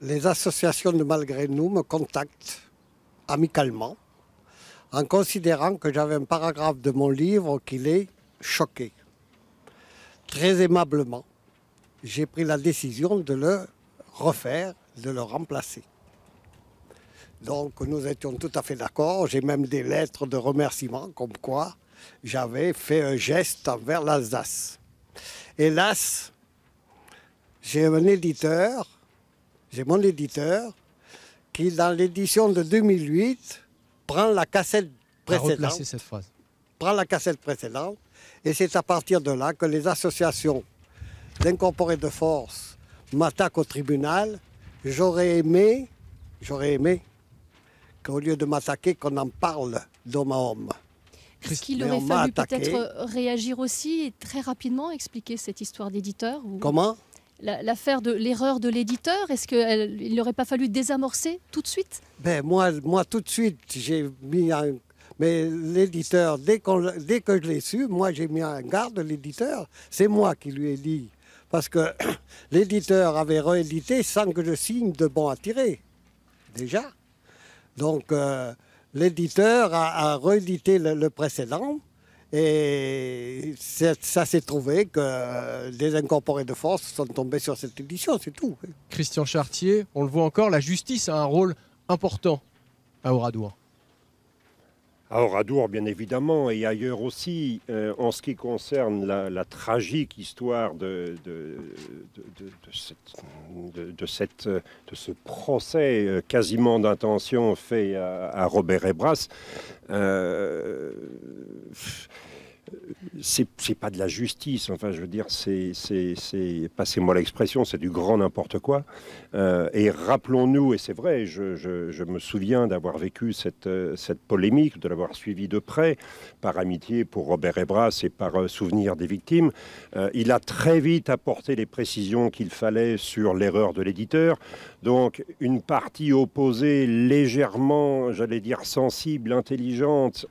les associations de Malgré Nous me contactent amicalement en considérant que j'avais un paragraphe de mon livre qui les choquait. Très aimablement, j'ai pris la décision de le refaire, de le remplacer. Donc nous étions tout à fait d'accord. J'ai même des lettres de remerciement comme quoi j'avais fait un geste envers l'Alsace. Hélas, j'ai mon éditeur qui, dans l'édition de 2008, prend la cassette précédente. Cette phrase. Prend la cassette précédente, et c'est à partir de là que les associations d'incorporés de force m'attaquent au tribunal. J'aurais aimé qu'au lieu de m'attaquer, qu'on en parle d'homme à homme. Est-ce qu'il aurait fallu peut-être réagir aussi et très rapidement expliquer cette histoire d'éditeur ou... Comment ? L'affaire de l'erreur de l'éditeur, est-ce qu'il n'aurait pas fallu désamorcer tout de suite ? Moi, tout de suite, j'ai mis un... Mais l'éditeur, dès que je l'ai su, moi, j'ai mis en garde l'éditeur. C'est moi qui lui ai dit. Parce que l'éditeur avait réédité sans que je signe de bon à tirer. Déjà. Donc... l'éditeur a réédité le précédent et ça s'est trouvé que des incorporés de force sont tombés sur cette édition, c'est tout. Christian Chartier, on le voit encore, la justice a un rôle important à Oradour. À Oradour, bien évidemment, et ailleurs aussi, en ce qui concerne la tragique histoire de ce procès quasiment d'intention fait à Robert Hebras. c'est pas de la justice. Enfin, je veux dire, c'est passez-moi l'expression, c'est du grand n'importe quoi. Et rappelons-nous, et c'est vrai, je me souviens d'avoir vécu cette polémique, de l'avoir suivi de près, par amitié pour Robert Ebras et par souvenir des victimes. Il a très vite apporté les précisions qu'il fallait sur l'erreur de l'éditeur. Donc, une partie opposée légèrement, j'allais dire, sensible, intelligente,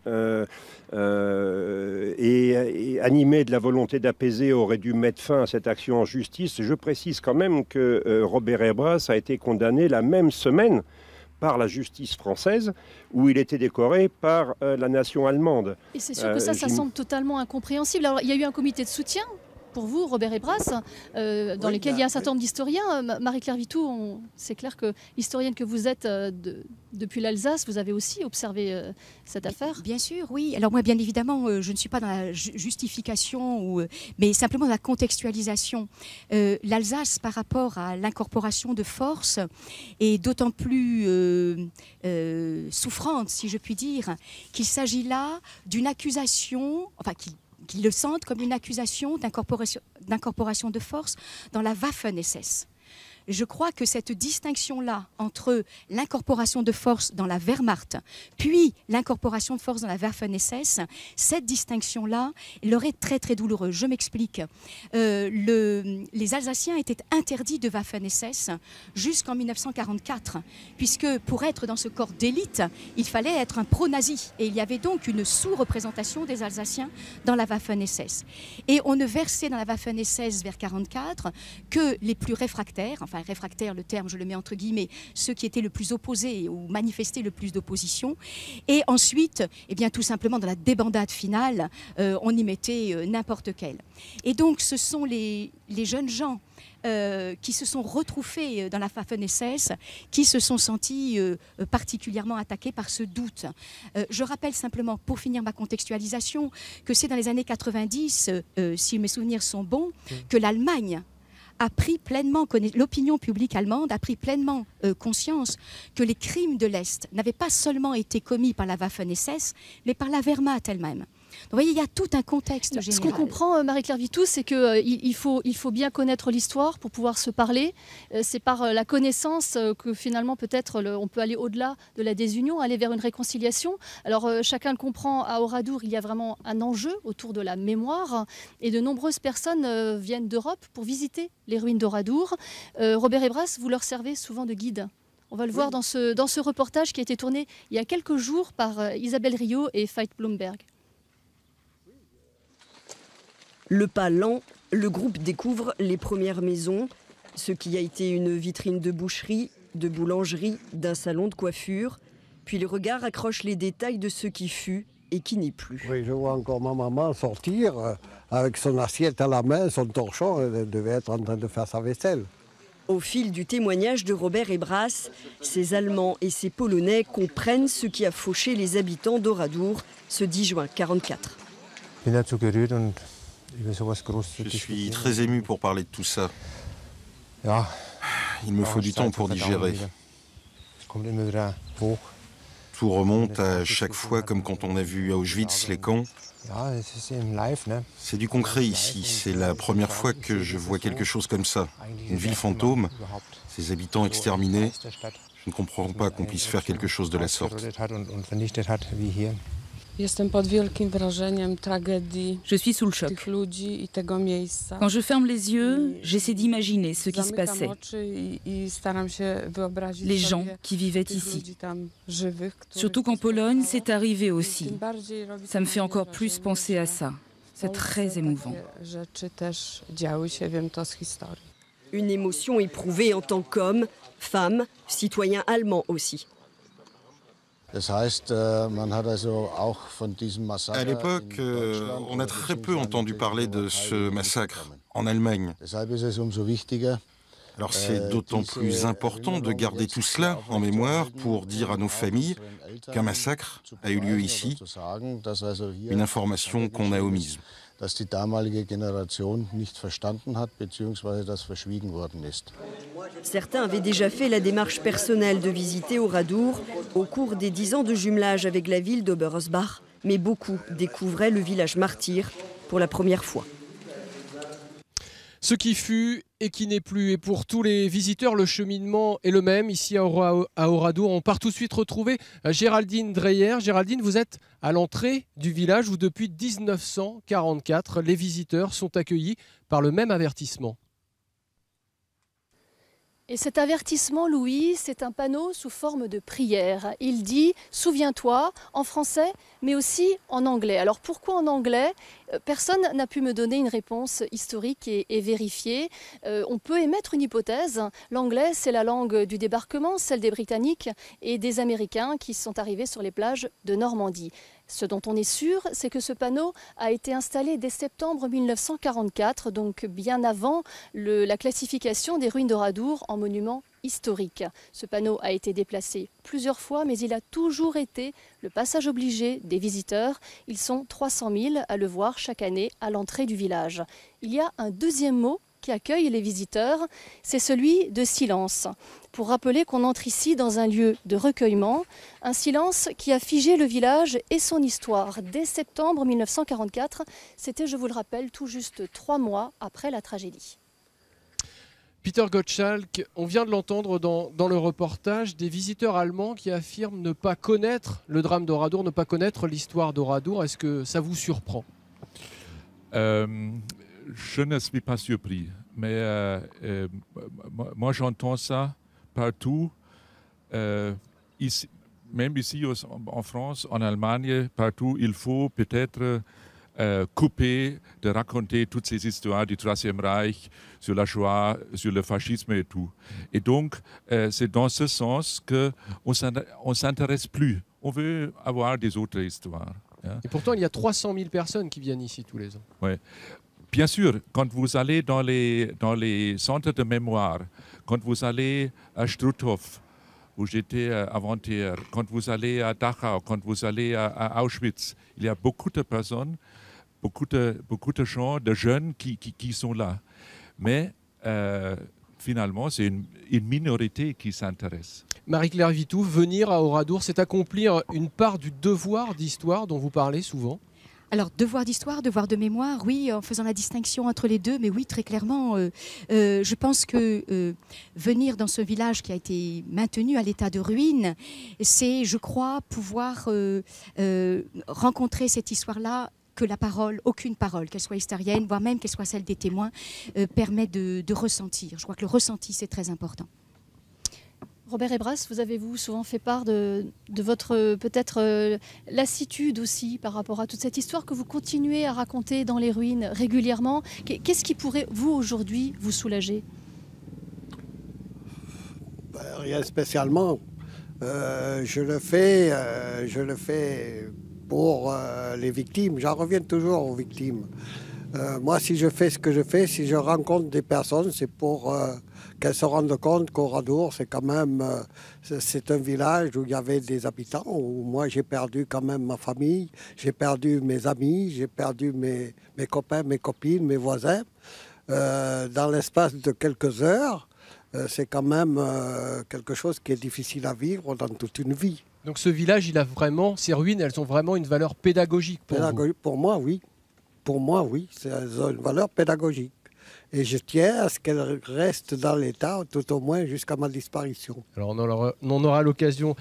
et animée de la volonté d'apaiser aurait dû mettre fin à cette action en justice. Je précise quand même que Robert Ebras a été condamné la même semaine par la justice française, où il était décoré par la nation allemande. Et c'est sûr que ça semble totalement incompréhensible. Alors, il y a eu un comité de soutien pour vous, Robert Ebras, dans lequel il y a un certain nombre d'historiens. Marie-Claire Vitou, c'est clair que l'historienne que vous êtes depuis l'Alsace, vous avez aussi observé cette affaire. Bien sûr, oui. Alors moi, bien évidemment, je ne suis pas dans la justification, mais simplement dans la contextualisation. L'Alsace, par rapport à l'incorporation de force, est d'autant plus souffrante, si je puis dire, qu'il s'agit là d'une accusation, enfin, qu'ils le sentent comme une accusation d'incorporation de force dans la Waffen-SS. Je crois que cette distinction-là entre l'incorporation de force dans la Wehrmacht, puis l'incorporation de force dans la Waffen-SS, cette distinction-là leur est très très douloureuse. Je m'explique. Les Alsaciens étaient interdits de Waffen-SS jusqu'en 1944, puisque pour être dans ce corps d'élite, il fallait être un pro-nazi. Et il y avait donc une sous-représentation des Alsaciens dans la Waffen-SS. Et on ne versait dans la Waffen-SS vers 1944 que les plus réfractaires, enfin réfractaires, le terme je le mets entre guillemets, ceux qui étaient le plus opposés ou manifestaient le plus d'opposition. Et ensuite, eh bien, tout simplement dans la débandade finale, on y mettait n'importe quel. Et donc ce sont les jeunes gens qui se sont retrouvés dans la Waffen-SS, qui se sont sentis particulièrement attaqués par ce doute. Je rappelle simplement, pour finir ma contextualisation, que c'est dans les années 90, si mes souvenirs sont bons, que l'Allemagne a pris pleinement, l'opinion publique allemande a pris pleinement conscience que les crimes de l'Est n'avaient pas seulement été commis par la Waffen-SS, mais par la Wehrmacht elle-même. Donc, vous voyez, il y a tout un contexte général. Ce qu'on comprend, Marie-Claire Vitou, c'est qu'il faut bien connaître l'histoire pour pouvoir se parler. C'est par la connaissance que finalement, peut-être, on peut aller au-delà de la désunion, aller vers une réconciliation. Alors, chacun le comprend, à Oradour, il y a vraiment un enjeu autour de la mémoire. Et de nombreuses personnes viennent d'Europe pour visiter les ruines d'Oradour. Robert Ebras, vous leur servez souvent de guide. On va le voir dans ce reportage qui a été tourné il y a quelques jours par Isabelle Rio et Veit Blumberg. Le pas lent, le groupe découvre les premières maisons, ce qui a été une vitrine de boucherie, de boulangerie, d'un salon de coiffure. Puis le regard accroche les détails de ce qui fut et qui n'est plus. Oui, je vois encore ma maman sortir avec son assiette à la main, son torchon, elle devait être en train de faire sa vaisselle. Au fil du témoignage de Robert Ebras, ces Allemands et ces Polonais comprennent ce qui a fauché les habitants d'Oradour ce 10 juin 1944. Je suis très ému pour parler de tout ça. Il me faut du temps pour digérer. Tout remonte à chaque fois, comme quand on a vu à Auschwitz les camps. C'est du concret ici. C'est la première fois que je vois quelque chose comme ça. Une ville fantôme, ses habitants exterminés. Je ne comprends pas qu'on puisse faire quelque chose de la sorte. Je suis sous le choc. Quand je ferme les yeux, j'essaie d'imaginer ce qui se passait. Les gens qui vivaient ici. Surtout qu'en Pologne, c'est arrivé aussi. Ça me fait encore plus penser à ça. C'est très émouvant. Une émotion éprouvée en tant qu'homme, femme, citoyen allemand aussi. À l'époque, on a très peu entendu parler de ce massacre en Allemagne. Alors c'est d'autant plus important de garder tout cela en mémoire pour dire à nos familles qu'un massacre a eu lieu ici, une information qu'on a omise. Certains avaient déjà fait la démarche personnelle de visiter Oradour au cours des 10 ans de jumelage avec la ville d'Oberosbach mais beaucoup découvraient le village martyr pour la première fois. Ce qui fut et qui n'est plus. Et pour tous les visiteurs, le cheminement est le même. Ici à Oradour, on part tout de suite retrouver Géraldine Dreyer. Géraldine, vous êtes à l'entrée du village où depuis 1944, les visiteurs sont accueillis par le même avertissement. Et cet avertissement, Louis, c'est un panneau sous forme de prière. Il dit « Souviens-toi » en français, mais aussi en anglais. Alors pourquoi en anglais ? Personne n'a pu me donner une réponse historique et vérifiée. On peut émettre une hypothèse. L'anglais, c'est la langue du débarquement, celle des Britanniques et des Américains qui sont arrivés sur les plages de Normandie. Ce dont on est sûr, c'est que ce panneau a été installé dès septembre 1944, donc bien avant la classification des ruines d'Oradour en monument historique. Ce panneau a été déplacé plusieurs fois, mais il a toujours été le passage obligé des visiteurs. Ils sont 300 000 à le voir chaque année à l'entrée du village. Il y a un deuxième mot qui accueille les visiteurs, c'est celui de silence. Pour rappeler qu'on entre ici dans un lieu de recueillement, un silence qui a figé le village et son histoire. Dès septembre 1944, c'était, je vous le rappelle, tout juste 3 mois après la tragédie. Peter Gottschalk, on vient de l'entendre dans le reportage, des visiteurs allemands qui affirment ne pas connaître le drame d'Oradour, ne pas connaître l'histoire d'Oradour. Est-ce que ça vous surprend ? Je ne suis pas surpris, mais moi j'entends ça partout, ici, même ici en France, en Allemagne, partout. Il faut peut-être couper de raconter toutes ces histoires du Troisième Reich, sur la Shoah, sur le fascisme et tout. Et donc, c'est dans ce sens qu'on ne s'intéresse plus. On veut avoir des autres histoires. Hein. Et pourtant, il y a 300 000 personnes qui viennent ici tous les ans. Ouais. Bien sûr, quand vous allez dans les centres de mémoire, quand vous allez à Struthof, où j'étais avant-hier, quand vous allez à Dachau, quand vous allez à Auschwitz, il y a beaucoup de personnes, beaucoup de gens, de jeunes qui sont là. Mais finalement, c'est une minorité qui s'intéresse. Marie-Claire Vitou, venir à Oradour, c'est accomplir une part du devoir d'histoire dont vous parlez souvent ? Alors, devoir d'histoire, devoir de mémoire, oui, en faisant la distinction entre les deux, mais oui, très clairement, je pense que venir dans ce village qui a été maintenu à l'état de ruine, c'est, je crois, pouvoir rencontrer cette histoire-là que la parole, aucune parole, qu'elle soit historienne, voire même qu'elle soit celle des témoins, permet de ressentir. Je crois que le ressenti, c'est très important. Robert Ebras, vous avez-vous souvent fait part de votre peut-être lassitude aussi par rapport à toute cette histoire que vous continuez à raconter dans les ruines régulièrement? Qu'est-ce qui pourrait, vous, aujourd'hui, vous soulager? Rien spécialement. Je le fais pour les victimes. J'en reviens toujours aux victimes. Moi, si je fais ce que je fais, si je rencontre des personnes, c'est pour qu'elles se rendent compte qu'Oradour, c'est quand même c'est un village où il y avait des habitants, où moi j'ai perdu quand même ma famille, j'ai perdu mes amis, j'ai perdu mes copains, mes copines, mes voisins. Dans l'espace de quelques heures, c'est quand même quelque chose qui est difficile à vivre dans toute une vie. Donc ce village, il a vraiment, ces ruines, elles ont vraiment une valeur pédagogique pour vous? Pour moi, oui. Pour moi, oui. Elles ont une valeur pédagogique. Et je tiens à ce qu'elles restent dans l'état, tout au moins jusqu'à ma disparition. Alors on aura l'occasion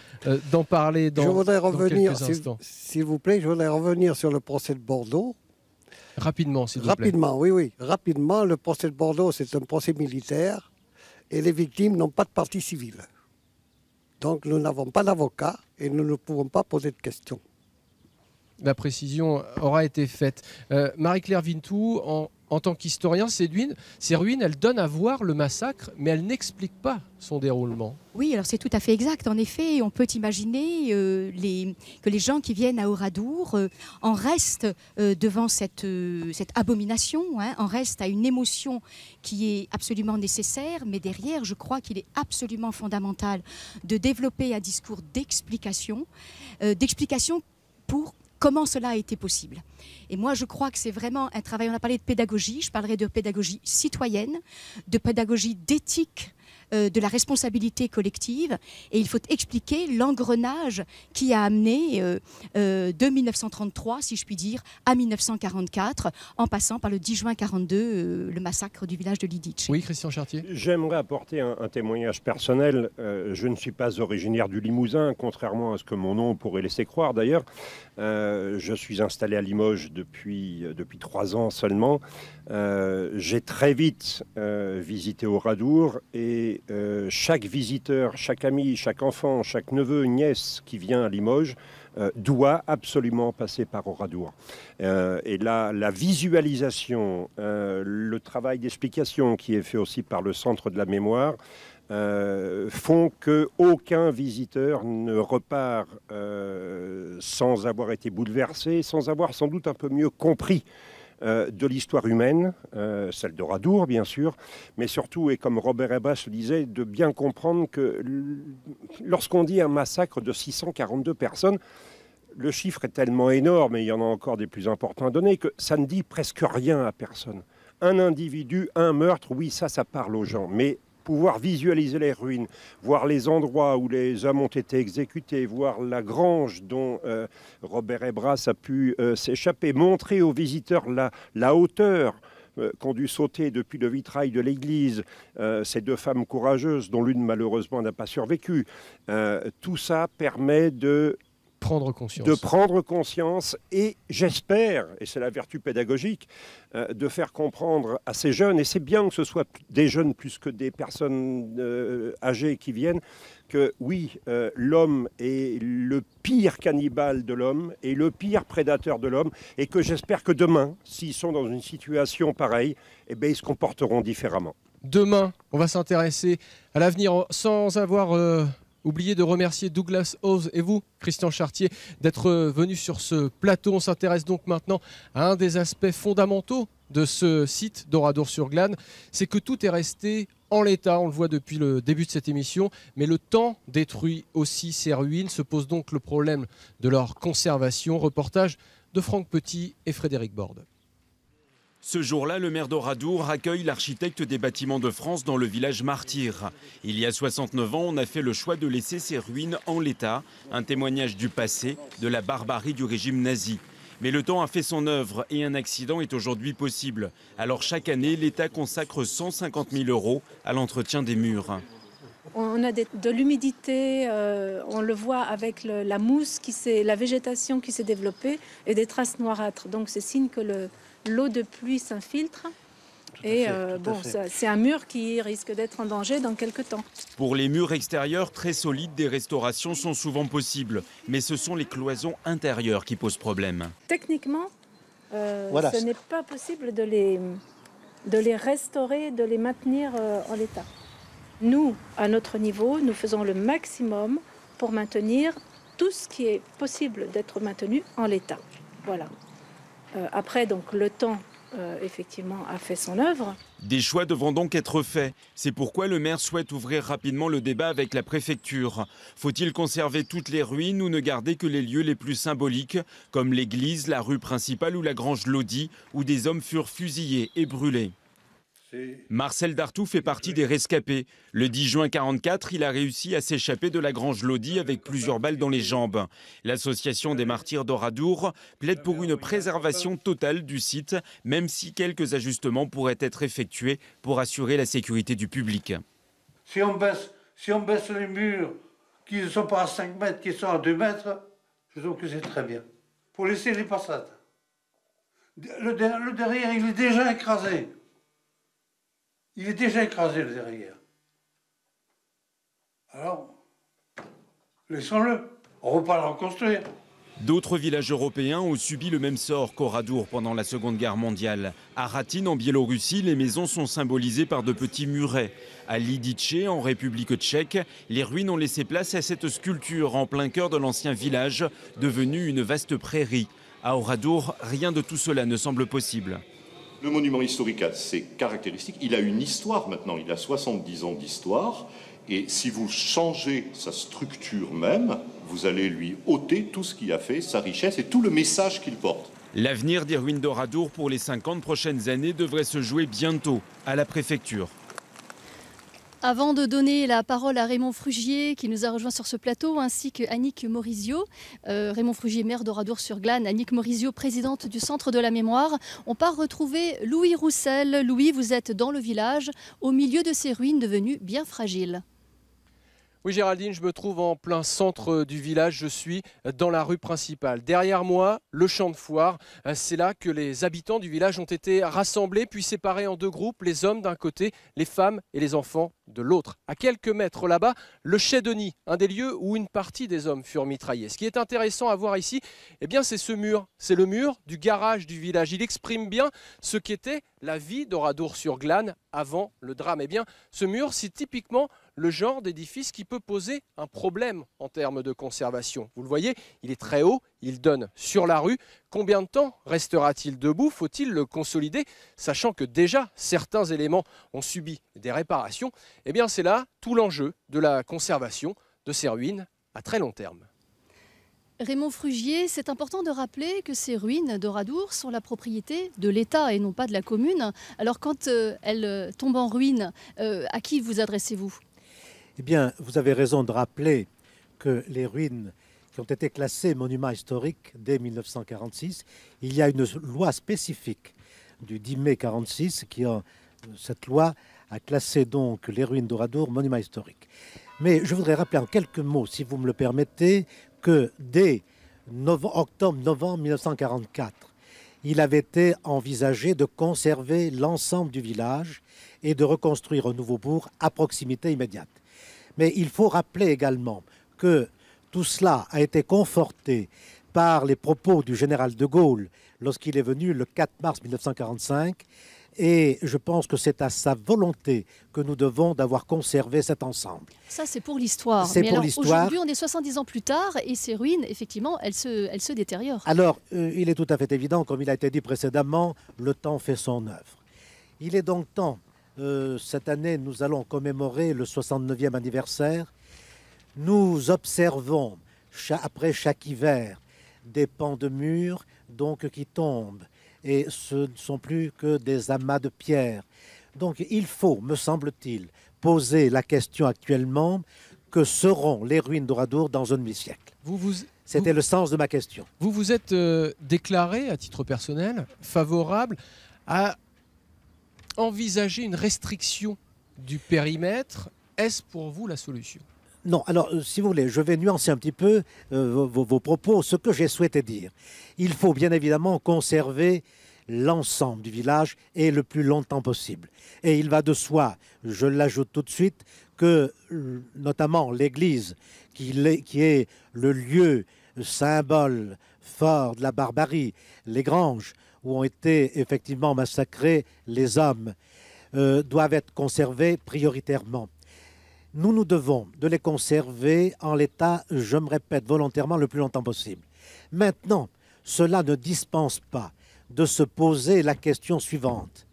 d'en parler dans quelques instants. S'il vous plaît, je voudrais revenir sur le procès de Bordeaux. Rapidement, s'il vous plaît. Rapidement, oui. Rapidement, le procès de Bordeaux, c'est un procès militaire et les victimes n'ont pas de partie civile. Donc nous n'avons pas d'avocat et nous ne pouvons pas poser de questions. La précision aura été faite. Marie-Claire Vitou, en tant qu'historien, ces ruines, elles donnent à voir le massacre, mais elles n'expliquent pas son déroulement. Oui, alors c'est tout à fait exact. En effet, on peut imaginer que les gens qui viennent à Oradour en restent devant cette abomination, en restent à une émotion qui est absolument nécessaire, mais derrière, je crois qu'il est absolument fondamental de développer un discours d'explication pour comment cela a été possible. Et moi, je crois que c'est vraiment un travail, on a parlé de pédagogie, je parlerai de pédagogie citoyenne, de pédagogie d'éthique de la responsabilité collective et il faut expliquer l'engrenage qui a amené de 1933, si je puis dire, à 1944, en passant par le 10 juin 42, le massacre du village de Lidice. Oui, Christian Chartier. J'aimerais apporter un témoignage personnel. Je ne suis pas originaire du Limousin, contrairement à ce que mon nom pourrait laisser croire d'ailleurs. Je suis installé à Limoges depuis 3 ans seulement. J'ai très vite visité Oradour et chaque visiteur, chaque ami, chaque enfant, chaque neveu, nièce qui vient à Limoges doit absolument passer par Oradour. Et là, la visualisation, le travail d'explication qui est fait aussi par le Centre de la mémoire font qu'aucun visiteur ne repart sans avoir été bouleversé, sans avoir sans doute un peu mieux compris de l'histoire humaine, celle d'Oradour bien sûr, mais surtout, et comme Robert Ebras le disait, de bien comprendre que lorsqu'on dit un massacre de 642 personnes, le chiffre est tellement énorme, et il y en a encore des plus importants à donner, que ça ne dit presque rien à personne. Un individu, un meurtre, oui, ça parle aux gens, mais pouvoir visualiser les ruines, voir les endroits où les hommes ont été exécutés, voir la grange dont Robert Ebras a pu s'échapper, montrer aux visiteurs la hauteur qu'ont dû sauter depuis le vitrail de l'église ces 2 femmes courageuses, dont l'une malheureusement n'a pas survécu. Tout ça permet de prendre conscience et j'espère, et c'est la vertu pédagogique, de faire comprendre à ces jeunes, et c'est bien que ce soit des jeunes plus que des personnes âgées qui viennent, que oui, l'homme est le pire cannibale de l'homme et le pire prédateur de l'homme, et que j'espère que demain, s'ils sont dans une situation pareille, eh bien, ils se comporteront différemment. Demain, on va s'intéresser à l'avenir sans avoir oublié de remercier Douglas Howes et vous, Christian Chartier, d'être venu sur ce plateau. On s'intéresse donc maintenant à un des aspects fondamentaux de ce site d'Oradour-sur-Glane, c'est que tout est resté en l'état, on le voit depuis le début de cette émission, mais le temps détruit aussi ces ruines. Se pose donc le problème de leur conservation. Reportage de Franck Petit et Frédéric Borde. Ce jour-là, le maire d'Oradour accueille l'architecte des bâtiments de France dans le village martyr. Il y a 69 ans, on a fait le choix de laisser ces ruines en l'état, un témoignage du passé, de la barbarie du régime nazi. Mais le temps a fait son œuvre et un accident est aujourd'hui possible. Alors chaque année, l'État consacre 150 000 € à l'entretien des murs. On a de l'humidité, on le voit avec la mousse, la végétation qui s'est développée et des traces noirâtres. Donc c'est signe que l'eau de pluie s'infiltre et c'est un mur qui risque d'être en danger dans quelques temps. Pour les murs extérieurs très solides, des restaurations sont souvent possibles, mais ce sont les cloisons intérieures qui posent problème. Techniquement, ce n'est pas possible de les restaurer, de les maintenir en l'état. Nous, à notre niveau, nous faisons le maximum pour maintenir tout ce qui est possible d'être maintenu en l'état. Voilà. Après, donc, le temps, effectivement, a fait son œuvre. Des choix devront donc être faits. C'est pourquoi le maire souhaite ouvrir rapidement le débat avec la préfecture. Faut-il conserver toutes les ruines ou ne garder que les lieux les plus symboliques, comme l'église, la rue principale ou la grange Lodi, où des hommes furent fusillés et brûlés? Marcel Dartout fait partie des rescapés. Le 10 juin 1944, il a réussi à s'échapper de la grange Lodi avec plusieurs balles dans les jambes. L'association des martyrs d'Oradour plaide pour une préservation totale du site, même si quelques ajustements pourraient être effectués pour assurer la sécurité du public. Si on baisse les murs qui ne sont pas à 5 mètres, qui sont à 2 mètres, je trouve que c'est très bien. Pour laisser les passades. Le derrière, il est déjà écrasé. Il est déjà écrasé, le derrière. Alors, laissons-le. On ne va pas le reconstruire. D'autres villages européens ont subi le même sort qu'Oradour pendant la Seconde Guerre mondiale. À Ratine, en Biélorussie, les maisons sont symbolisées par de petits murets. À Lidice, en République tchèque, les ruines ont laissé place à cette sculpture en plein cœur de l'ancien village, devenu une vaste prairie. À Oradour, rien de tout cela ne semble possible. Le monument historique a ses caractéristiques. Il a une histoire maintenant, il a 70 ans d'histoire. Et si vous changez sa structure même, vous allez lui ôter tout ce qu'il a fait, sa richesse et tout le message qu'il porte. L'avenir des ruines d'Oradour pour les 50 prochaines années devrait se jouer bientôt à la préfecture. Avant de donner la parole à Raymond Frugier, qui nous a rejoint sur ce plateau, ainsi qu'Annick Morizio, Raymond Frugier, maire d'Oradour-sur-Glane, Annick Morizio, présidente du Centre de la Mémoire, on part retrouver Louis Roussel. Louis, vous êtes dans le village, au milieu de ces ruines devenues bien fragiles. Oui Géraldine, je me trouve en plein centre du village, je suis dans la rue principale. Derrière moi, le champ de foire, c'est là que les habitants du village ont été rassemblés puis séparés en deux groupes, les hommes d'un côté, les femmes et les enfants de l'autre. À quelques mètres là-bas, le chai de Nid, un des lieux où une partie des hommes furent mitraillés. Ce qui est intéressant à voir ici, eh bien, c'est ce mur. C'est le mur du garage du village. Il exprime bien ce qu'était la vie d'Oradour-sur-Glane avant le drame. Eh bien, ce mur, c'est typiquement le genre d'édifice qui peut poser un problème en termes de conservation. Vous le voyez, il est très haut, il donne sur la rue. Combien de temps restera-t-il debout? Faut-il le consolider, sachant que déjà certains éléments ont subi des réparations? Eh bien, c'est là tout l'enjeu de la conservation de ces ruines à très long terme. Raymond Frugier, c'est important de rappeler que ces ruines d'Oradour sont la propriété de l'État et non pas de la commune. Alors quand elles tombent en ruine, à qui vous adressez-vous? Eh bien, vous avez raison de rappeler que les ruines qui ont été classées monuments historiques dès 1946, il y a une loi spécifique du 10 mai 1946 cette loi a classé donc les ruines d'Oradour monuments historiques. Mais je voudrais rappeler en quelques mots, si vous me le permettez, que dès octobre-novembre 1944, il avait été envisagé de conserver l'ensemble du village et de reconstruire un nouveau bourg à proximité immédiate. Mais il faut rappeler également que tout cela a été conforté par les propos du général de Gaulle lorsqu'il est venu le 4 mars 1945. Et je pense que c'est à sa volonté que nous devons d'avoir conservé cet ensemble. Ça, c'est pour l'histoire. C'est pour l'histoire. Aujourd'hui, on est 70 ans plus tard et ces ruines, effectivement, elles se détériorent. Alors, il est tout à fait évident, comme il a été dit précédemment, le temps fait son œuvre. Il est donc temps, cette année, nous allons commémorer le 69e anniversaire. Nous observons, après chaque hiver, des pans de murs donc, qui tombent. Et ce ne sont plus que des amas de pierres. Donc il faut, me semble-t-il, poser la question actuellement, que seront les ruines d'Oradour dans un demi-siècle? C'était le sens de ma question. Vous vous êtes déclaré, à titre personnel, favorable à envisager une restriction du périmètre. Est-ce pour vous la solution? Non, alors si vous voulez, je vais nuancer un petit peu vos propos, ce que j'ai souhaité dire. Il faut bien évidemment conserver l'ensemble du village et le plus longtemps possible. Et il va de soi, je l'ajoute tout de suite, que notamment l'église, qui est le lieu symbole fort de la barbarie, les granges où ont été effectivement massacrés les hommes, doivent être conservées prioritairement. Nous devons de les conserver en l'état, je me répète volontairement, le plus longtemps possible. Maintenant, cela ne dispense pas de se poser la question suivante.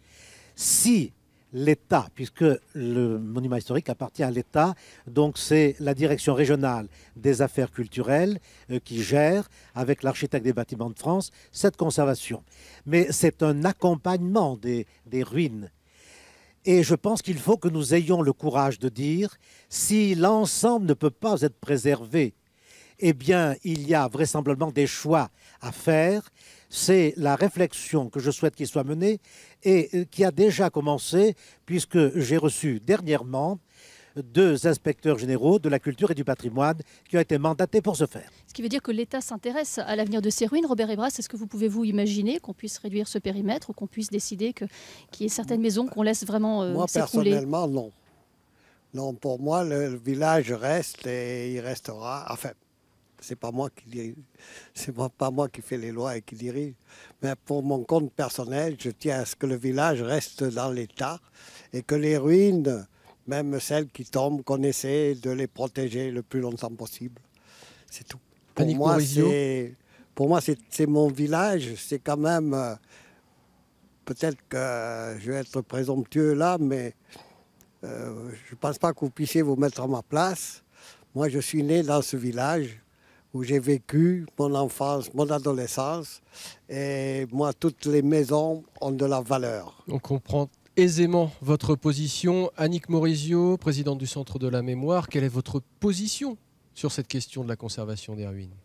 Si l'État, puisque le monument historique appartient à l'État, donc c'est la direction régionale des affaires culturelles qui gère, avec l'architecte des bâtiments de France, cette conservation. Mais c'est un accompagnement des ruines. Et je pense qu'il faut que nous ayons le courage de dire, si l'ensemble ne peut pas être préservé, eh bien, il y a vraisemblablement des choix à faire. C'est la réflexion que je souhaite qu'il soit menée et qui a déjà commencé, puisque j'ai reçu dernièrement 2 inspecteurs généraux de la culture et du patrimoine qui ont été mandatés pour ce faire. Ce qui veut dire que l'État s'intéresse à l'avenir de ces ruines. Robert Ebras, est-ce que vous pouvez imaginer qu'on puisse réduire ce périmètre ou qu'on puisse décider qu'il y ait certaines maisons qu'on laisse vraiment Moi, s'écrouler? personnellement, non. Non, pour moi, le village reste et il restera. Enfin, c'est pas moi qui dirige, c'est pas moi qui fais les lois et qui dirige. Mais pour mon compte personnel, je tiens à ce que le village reste dans l'état et que les ruines, même celles qui tombent, qu'on essaie de les protéger le plus longtemps possible. C'est tout. Pour moi, c'est mon village. C'est quand même... peut-être que je vais être présomptueux là, mais je ne pense pas que vous puissiez vous mettre à ma place. Moi, je suis né dans ce village où j'ai vécu mon enfance, mon adolescence. Et moi, toutes les maisons ont de la valeur. On comprend aisément votre position. Annick Morizio, présidente du Centre de la Mémoire, quelle est votre position sur cette question de la conservation des ruines?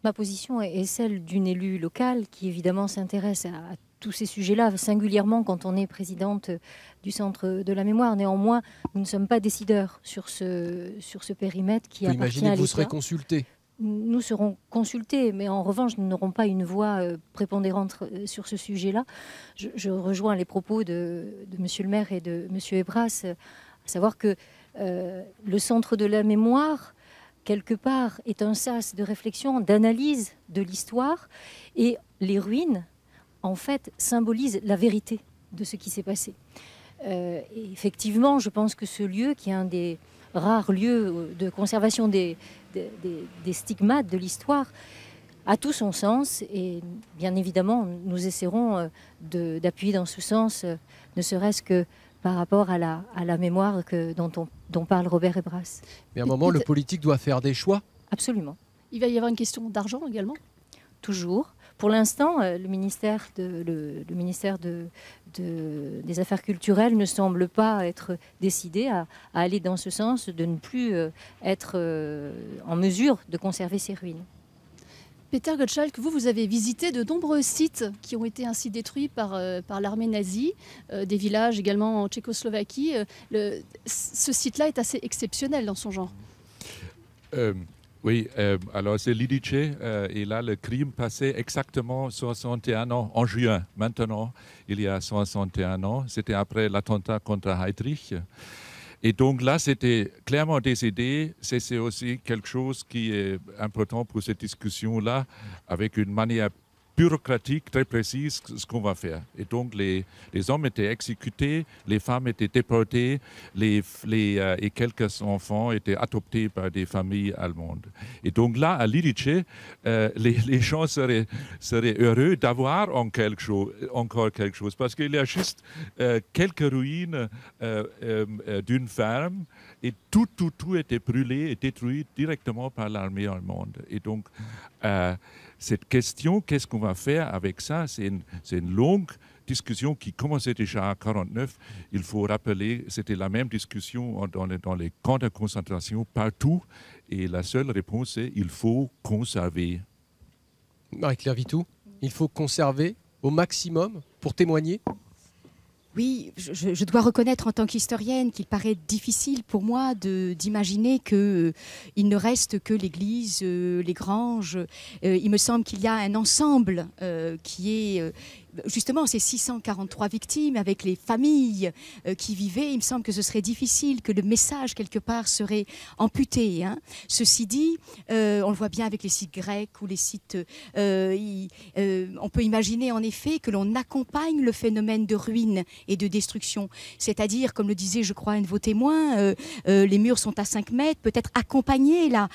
Ma position est celle d'une élue locale qui évidemment s'intéresse à tous ces sujets-là, singulièrement quand on est présidente du Centre de la Mémoire. Néanmoins, nous ne sommes pas décideurs sur ce périmètre qui appartient à l'État. Imaginez que vous serez consulté. Nous serons consultés, mais en revanche, nous n'aurons pas une voix prépondérante sur ce sujet-là. Je rejoins les propos de M. le maire et de M. Ebras, à savoir que le Centre de la Mémoire, quelque part, est un sas de réflexion, d'analyse de l'histoire, et les ruines, en fait, symbolisent la vérité de ce qui s'est passé. Et effectivement, je pense que ce lieu, qui est un des rares lieux de conservation des stigmates de l'histoire, a tout son sens, et bien évidemment, nous essaierons d'appuyer dans ce sens, ne serait-ce que par rapport à la mémoire dont parle Robert Ebras. Mais à un moment, le politique doit faire des choix. Absolument. Il va y avoir une question d'argent également? Toujours. Pour l'instant, le ministère des Affaires culturelles ne semble pas être décidé à aller dans ce sens, de ne plus être en mesure de conserver ces ruines. Peter Gottschalk, vous avez visité de nombreux sites qui ont été ainsi détruits par l'armée nazie, des villages également en Tchécoslovaquie. Ce site-là est assez exceptionnel dans son genre. Oui, alors c'est Lidice, et là le crime passait exactement 61 ans, en juin. Maintenant, il y a 61 ans, c'était après l'attentat contre Heydrich. Et donc là, c'était clairement décidé. C'est aussi quelque chose qui est important pour cette discussion-là, avec une manière bureaucratique très précise ce qu'on va faire. Et donc les hommes étaient exécutés, les femmes étaient déportées, et quelques enfants étaient adoptés par des familles allemandes. Et donc là, à Lidice, les gens seraient heureux d'avoir encore quelque chose, parce qu'il y a juste quelques ruines d'une ferme, et tout était brûlé et détruit directement par l'armée allemande. Et donc, cette question, qu'est-ce qu'on va faire avec ça, c'est une longue discussion qui commençait déjà en 1949. Il faut rappeler, c'était la même discussion dans les camps de concentration partout. Et la seule réponse est il faut conserver. Marie-Claire Vitou, il faut conserver au maximum pour témoigner? Oui, je dois reconnaître en tant qu'historienne qu'il paraît difficile pour moi d'imaginer qu'il ne reste que l'église, les granges. Il me semble qu'il y a un ensemble qui est... justement, ces 643 victimes avec les familles qui vivaient, il me semble que ce serait difficile, que le message quelque part serait amputé. Hein. Ceci dit, on le voit bien avec les sites grecs ou les sites... on peut imaginer en effet que l'on accompagne le phénomène de ruine et de destruction. C'est-à-dire, comme le disait, je crois, un de vos témoins, les murs sont à 5 mètres, peut-être accompagner la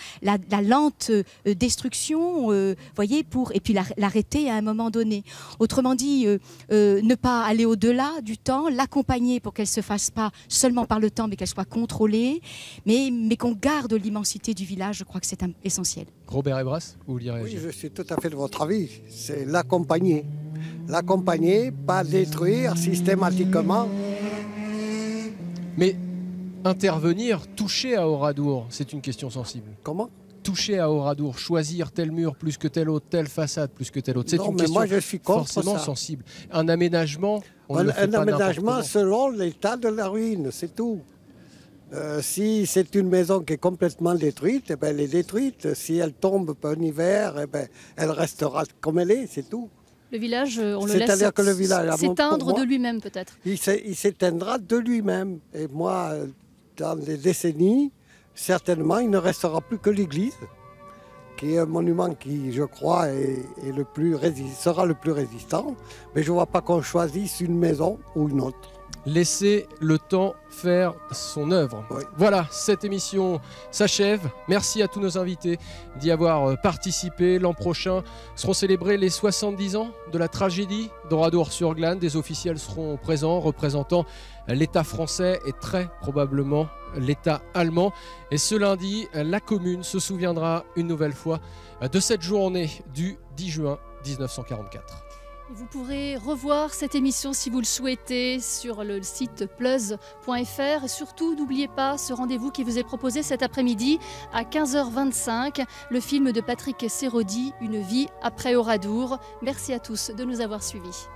lente destruction, voyez, et puis l'arrêter à un moment donné. Autrement dit, ne pas aller au-delà du temps, l'accompagner pour qu'elle ne se fasse pas seulement par le temps, mais qu'elle soit contrôlée, mais qu'on garde l'immensité du village, je crois que c'est essentiel. Robert Ebras, vous vouliez réagir? Oui, je suis tout à fait de votre avis. C'est l'accompagner. L'accompagner, pas détruire systématiquement. Mais intervenir, toucher à Oradour, c'est une question sensible. Comment? Toucher à Oradour, choisir tel mur plus que tel autre, telle façade plus que telle autre, c'est une question moi, je suis contre forcément ça. sensible. Un aménagement, un aménagement selon l'état de la ruine, c'est tout. Si c'est une maison qui est complètement détruite, eh ben, elle est détruite. Si elle tombe en hiver, eh ben, elle restera comme elle est, c'est tout. Le village, on le laisse s'éteindre de lui-même peut-être. Il s'éteindra de lui-même. Et moi, dans les décennies, certainement, il ne restera plus que l'église, qui est un monument qui, je crois, sera le plus résistant. Mais je ne vois pas qu'on choisisse une maison ou une autre. Laissez le temps faire son œuvre. Oui. Voilà, cette émission s'achève. Merci à tous nos invités d'y avoir participé. L'an prochain seront célébrés les 70 ans de la tragédie d'Oradour-sur-Glane. Des officiels seront présents représentant l'État français et très probablement l'État allemand. Et ce lundi, la commune se souviendra une nouvelle fois de cette journée du 10 juin 1944. Vous pourrez revoir cette émission si vous le souhaitez sur le site plus.fr. Et surtout, n'oubliez pas ce rendez-vous qui vous est proposé cet après-midi à 15h25, le film de Patrick Serrodi, Une vie après Oradour. Merci à tous de nous avoir suivis.